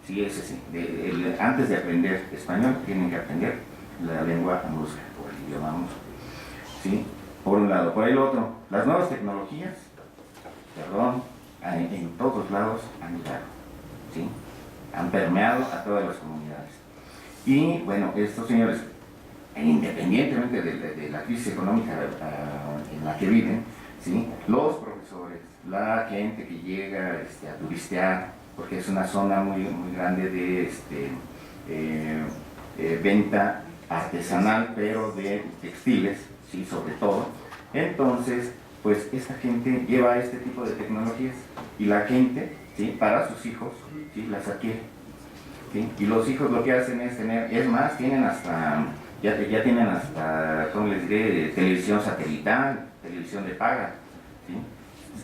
Sí, es así. Antes de aprender español, tienen que aprender la lengua amurosca, o el idioma amurosco. ¿Sí? Por un lado. Por el otro, las nuevas tecnologías, en todos lados han llegado. ¿Sí? Han permeado a todas las comunidades. Y, bueno, estos señores, independientemente de la crisis económica en la que viven, ¿sí? Los profesores, la gente que llega a turistear, porque es una zona muy grande de venta artesanal, pero de textiles, ¿sí? Sobre todo. Entonces, pues esta gente lleva este tipo de tecnologías y la gente, ¿sí? Para sus hijos, ¿sí? Las adquiere. ¿Sí? Y los hijos lo que hacen es tienen hasta, ya tienen hasta, ¿cómo les diré?, televisión satelital, televisión de paga, ¿sí?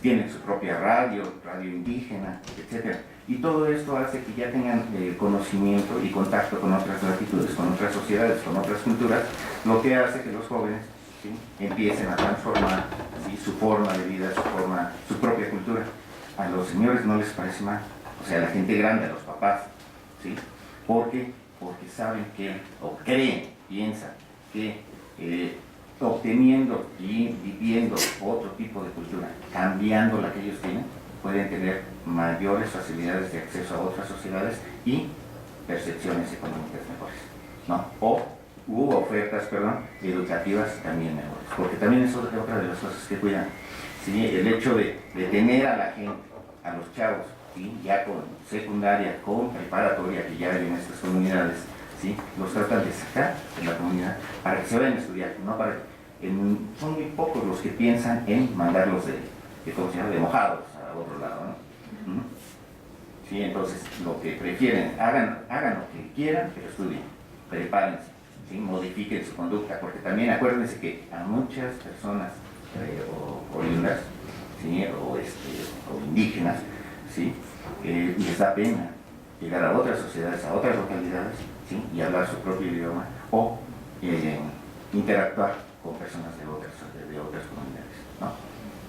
Tienen su propia radio indígena, etc. Y todo esto hace que ya tengan conocimiento y contacto con otras latitudes, con otras sociedades, con otras culturas, lo que hace que los jóvenes, ¿sí? Empiecen a transformar, ¿sí? Su forma de vida, su propia cultura. A los señores no les parece mal, o sea, a la gente grande, a los papás, ¿sí? Porque saben que, o piensan que obteniendo y viviendo otro tipo de cultura, cambiando la que ellos tienen, pueden tener mayores facilidades de acceso a otras sociedades y percepciones económicas mejores, ¿no? U ofertas, educativas también mejores, porque también es otra de las cosas que cuidan, ¿sí? El hecho de tener a la gente, a los chavos, ¿sí? Ya con secundaria, con preparatoria, que ya viven en estas comunidades, ¿sí? Los tratan de sacar de la comunidad para que se vayan a estudiar, no son muy pocos los que piensan en mandarlos de mojados a otro lado, ¿no? Sí, entonces lo que prefieren, hagan lo que quieran, pero estudien, prepárense, ¿sí? Modifiquen su conducta, porque también acuérdense que a muchas personas oriundas, ¿sí? o indígenas, ¿sí? Les da pena llegar a otras sociedades, a otras localidades, ¿sí? Y hablar su propio idioma o interactuar con personas de otras comunidades, ¿no?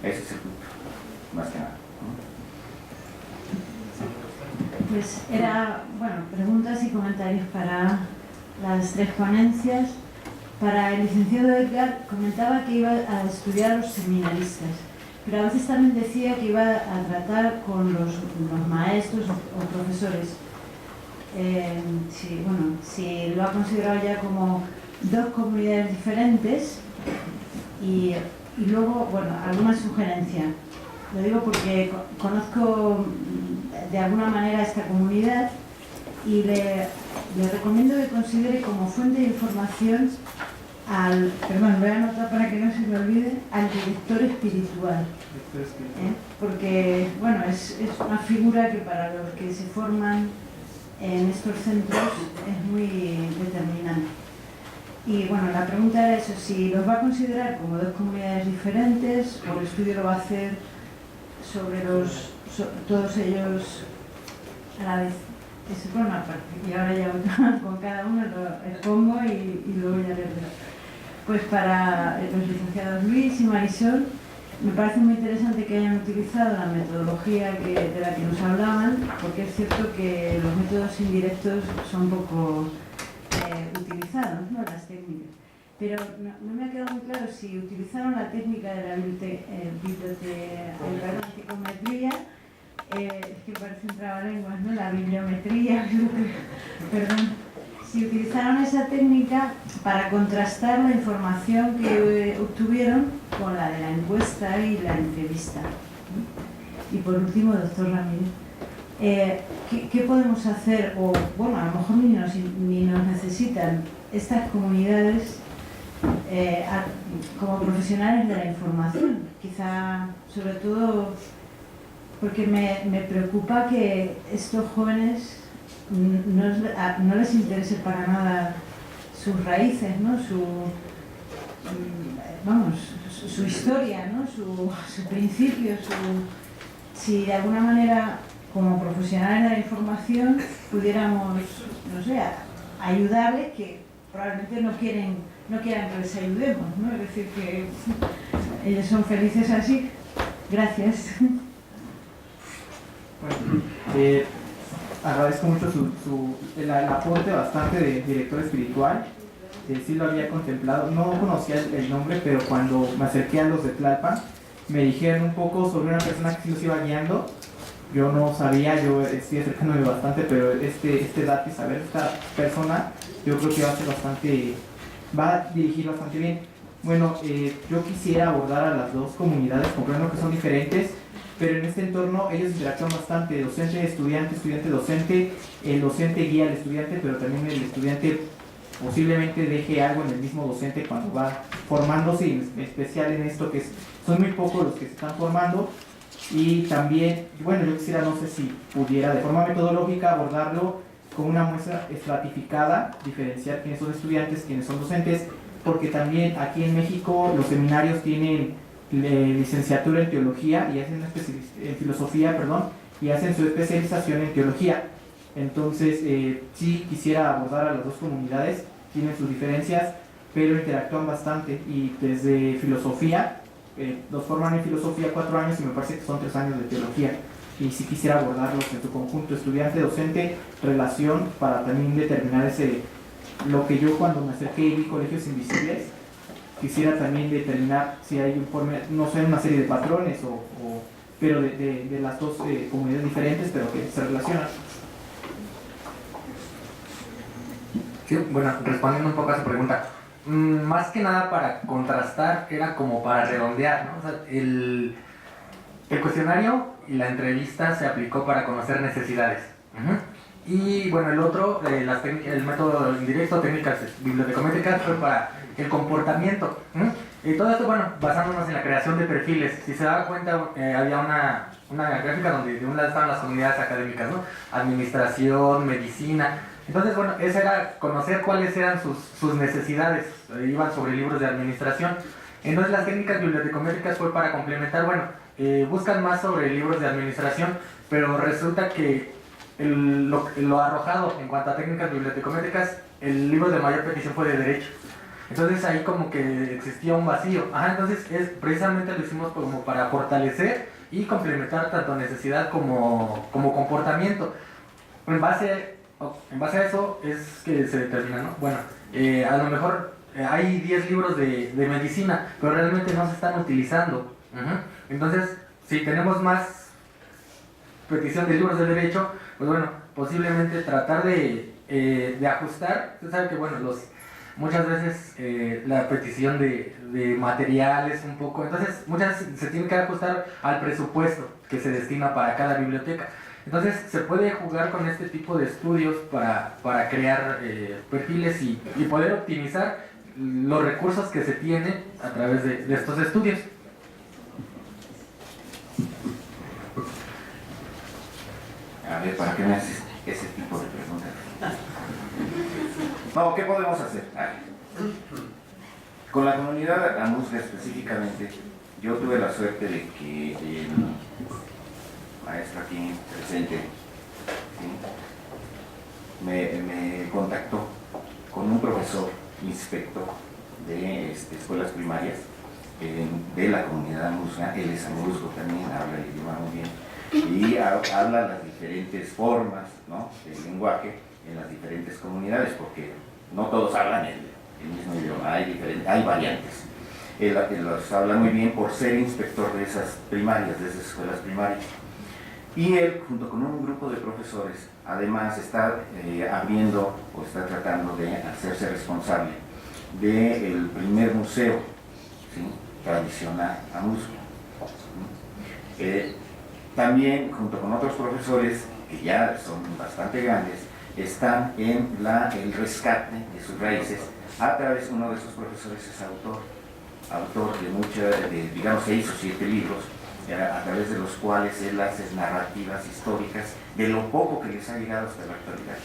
Ese es el punto, más que nada. Pues preguntas y comentarios para las 3 ponencias. Para el licenciado Edgar, comentaba que iba a estudiar a los seminaristas, pero a veces también decía que iba a tratar con los maestros o profesores. Si lo ha considerado ya como 2 comunidades diferentes y luego, alguna sugerencia. Lo digo porque conozco de alguna manera esta comunidad y le recomiendo que considere como fuente de información perdón, voy a anotar para que no se me olvide, al director espiritual. Porque, bueno, es una figura que para los que se forman en estos centros es muy determinante. Y bueno, la pregunta era eso, si los va a considerar como dos comunidades diferentes o el estudio lo va a hacer sobre todos ellos a la vez. Ese fue una parte. Y ahora ya con cada uno lo expongo y luego ya les veo. Pues para los licenciados Luis y Marisol, me parece muy interesante que hayan utilizado la metodología de la que nos hablaban, porque es cierto que los métodos indirectos son poco utilizados, ¿no? Las técnicas. Pero no me ha quedado muy claro si utilizaron la técnica de la bibliotecometría, es que parece un trabalenguas, ¿no? La bibliometría, perdón. Si utilizaron esa técnica para contrastar la información que obtuvieron con la de la encuesta y la entrevista. Y por último, doctor Ramírez, ¿qué podemos hacer? O bueno, a lo mejor ni nos necesitan estas comunidades como profesionales de la información. Quizá, sobre todo, porque me preocupa que estos jóvenes no les interese para nada sus raíces, ¿no? Su historia, ¿no? Su principio, si de alguna manera como profesionales de la información pudiéramos, no sé, ayudarles, que probablemente no quieran que les ayudemos, ¿no? Es decir, que ellos son felices así. Gracias. Bueno, agradezco mucho el aporte bastante de director espiritual. Sí lo había contemplado, no conocía el nombre, pero cuando me acerqué a los de Tlalpan me dijeron un poco sobre una persona que sí los iba guiando. Yo no sabía, yo estoy acercándome bastante, pero este dato y saber esta persona, yo creo que va a dirigir bastante bien. Bueno, yo quisiera abordar a las dos comunidades, comprendo que son diferentes, pero en este entorno ellos interactúan bastante, docente-estudiante, estudiante-docente, el docente guía al estudiante, pero también el estudiante posiblemente deje algo en el mismo docente cuando va formándose, y en especial en esto que son muy pocos los que se están formando. Y también, bueno, yo quisiera, no sé si pudiera de forma metodológica abordarlo con una muestra estratificada, diferenciar quiénes son estudiantes, quiénes son docentes, porque también aquí en México los seminarios tienen licenciatura en teología y hacen en filosofía, y hacen su especialización en teología. Entonces, sí quisiera abordar a las dos comunidades, tienen sus diferencias, pero interactúan bastante, y desde filosofía, los forman en filosofía 4 años y me parece que son 3 años de teología, y sí quisiera abordarlos en su conjunto, estudiante-docente, relación, para también determinar lo que yo cuando me acerqué y vi Colegios Invisibles, quisiera también determinar si hay no sé, una serie de patrones, pero de las dos comunidades diferentes, pero que se relacionan. Sí, bueno, respondiendo un poco a su pregunta, más que nada para contrastar, era como para redondear, ¿no? O sea, el cuestionario y la entrevista se aplicó para conocer necesidades. Y bueno, el otro, el método indirecto, técnicas bibliotecométricas, fue para el comportamiento. Y todo esto, bueno, basándonos en la creación de perfiles. Si se da cuenta, había una gráfica donde de un lado estaban las comunidades académicas, ¿no? Administración, medicina. Entonces, bueno, eso era conocer cuáles eran sus necesidades. Iban sobre libros de administración. Entonces, las técnicas bibliotecométricas fue para complementar, bueno, buscan más sobre libros de administración, pero resulta que lo arrojado en cuanto a técnicas bibliotecométricas, el libro de mayor petición fue de derecho. Entonces ahí como que existía un vacío. Entonces precisamente lo hicimos como para fortalecer y complementar tanto necesidad como comportamiento. En base a eso es que se determina, ¿no? Bueno, a lo mejor hay 10 libros de medicina, pero realmente no se están utilizando. Entonces, si tenemos más petición de libros de derecho, pues bueno, posiblemente tratar de ajustar. Usted sabe que, bueno, muchas veces la petición de materiales un poco, entonces muchas veces se tiene que ajustar al presupuesto que se destina para cada biblioteca. Entonces se puede jugar con este tipo de estudios para crear perfiles y poder optimizar los recursos que se tienen a través de estos estudios. A ver, ¿para qué me haces ese tipo de preguntas? No, ¿qué podemos hacer? A ver. Con la comunidad Amuzga específicamente, yo tuve la suerte de que el maestro aquí presente, ¿sí?, me contactó con un profesor inspector de escuelas primarias de la comunidad Amuzga. Él es amuzgo también, habla el idioma muy bien y habla las diferentes formas, ¿no?, del lenguaje en las diferentes comunidades, porque no todos hablan el mismo idioma, hay variantes. Él los habla muy bien por ser inspector de esas primarias, de esas escuelas primarias. Y él, junto con un grupo de profesores, además está abriendo o está tratando de hacerse responsable del primer museo, ¿sí?, tradicional amuzgo. También, junto con otros profesores que ya son bastante grandes, están en el rescate de sus raíces. A través, uno de esos profesores es autor de digamos 6 o 7 libros, a través de los cuales él hace narrativas históricas de lo poco que les ha llegado hasta la actualidad.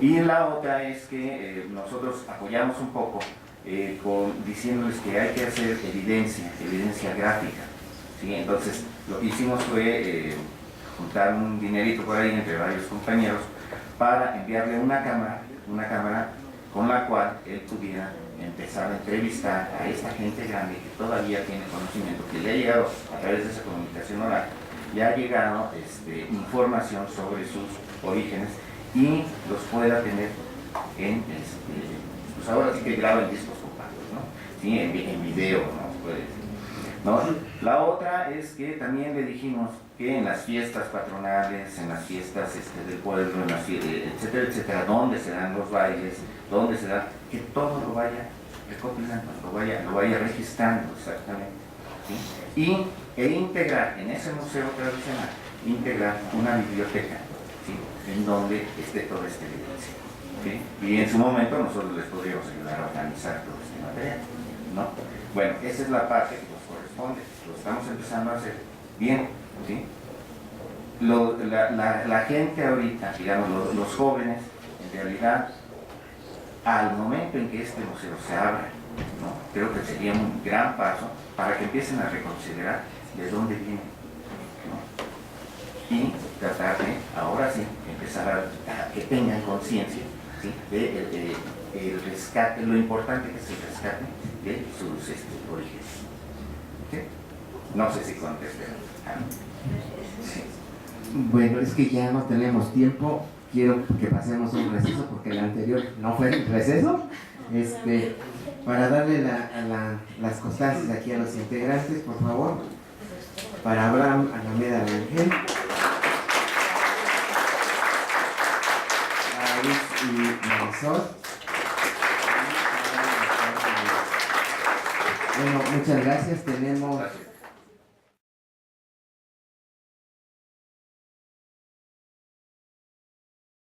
Y la otra es que nosotros apoyamos un poco diciéndoles que hay que hacer evidencia gráfica, ¿sí? Entonces lo que hicimos fue juntar un dinerito por ahí entre varios compañeros para enviarle una cámara con la cual él pudiera empezar a entrevistar a esta gente grande que todavía tiene conocimiento, que le ha llegado a través de esa comunicación oral, le ha llegado información sobre sus orígenes y los pueda tener en, pues ahora sí que graban discos compactos, ¿no? Sí, en video, ¿no? Se puede decir, ¿no? La otra es que también le dijimos que en las fiestas patronales, en las fiestas del pueblo, en las fiestas, etcétera, etcétera, donde se dan los bailes, donde se da, que todo lo vaya recopilando, lo vaya registrando exactamente, ¿sí? E integrar en ese museo tradicional, integrar una biblioteca, ¿sí?, en donde esté toda esta evidencia, ¿sí? Y en su momento nosotros les podríamos ayudar a organizar todo este material, ¿no? Bueno, esa es la parte que nos corresponde, lo estamos empezando a hacer bien, ¿sí? La gente ahorita, digamos, los jóvenes, en realidad, al momento en que este museo se abra, ¿no?, creo que sería un gran paso para que empiecen a reconsiderar de dónde viene, ¿no?, y tratar de, ahora sí, empezar a que tengan conciencia, ¿sí?, de el rescate, lo importante que es el rescate de sus orígenes. ¿Sí? No sé si contesté. Sí. Bueno, es que ya no tenemos tiempo. Quiero que pasemos un receso porque el anterior no fue receso. Para darle las constancias aquí a los integrantes, por favor. Para Abraham Alameda Rangel, a Luis y Marisol. Bueno, muchas gracias. Tenemos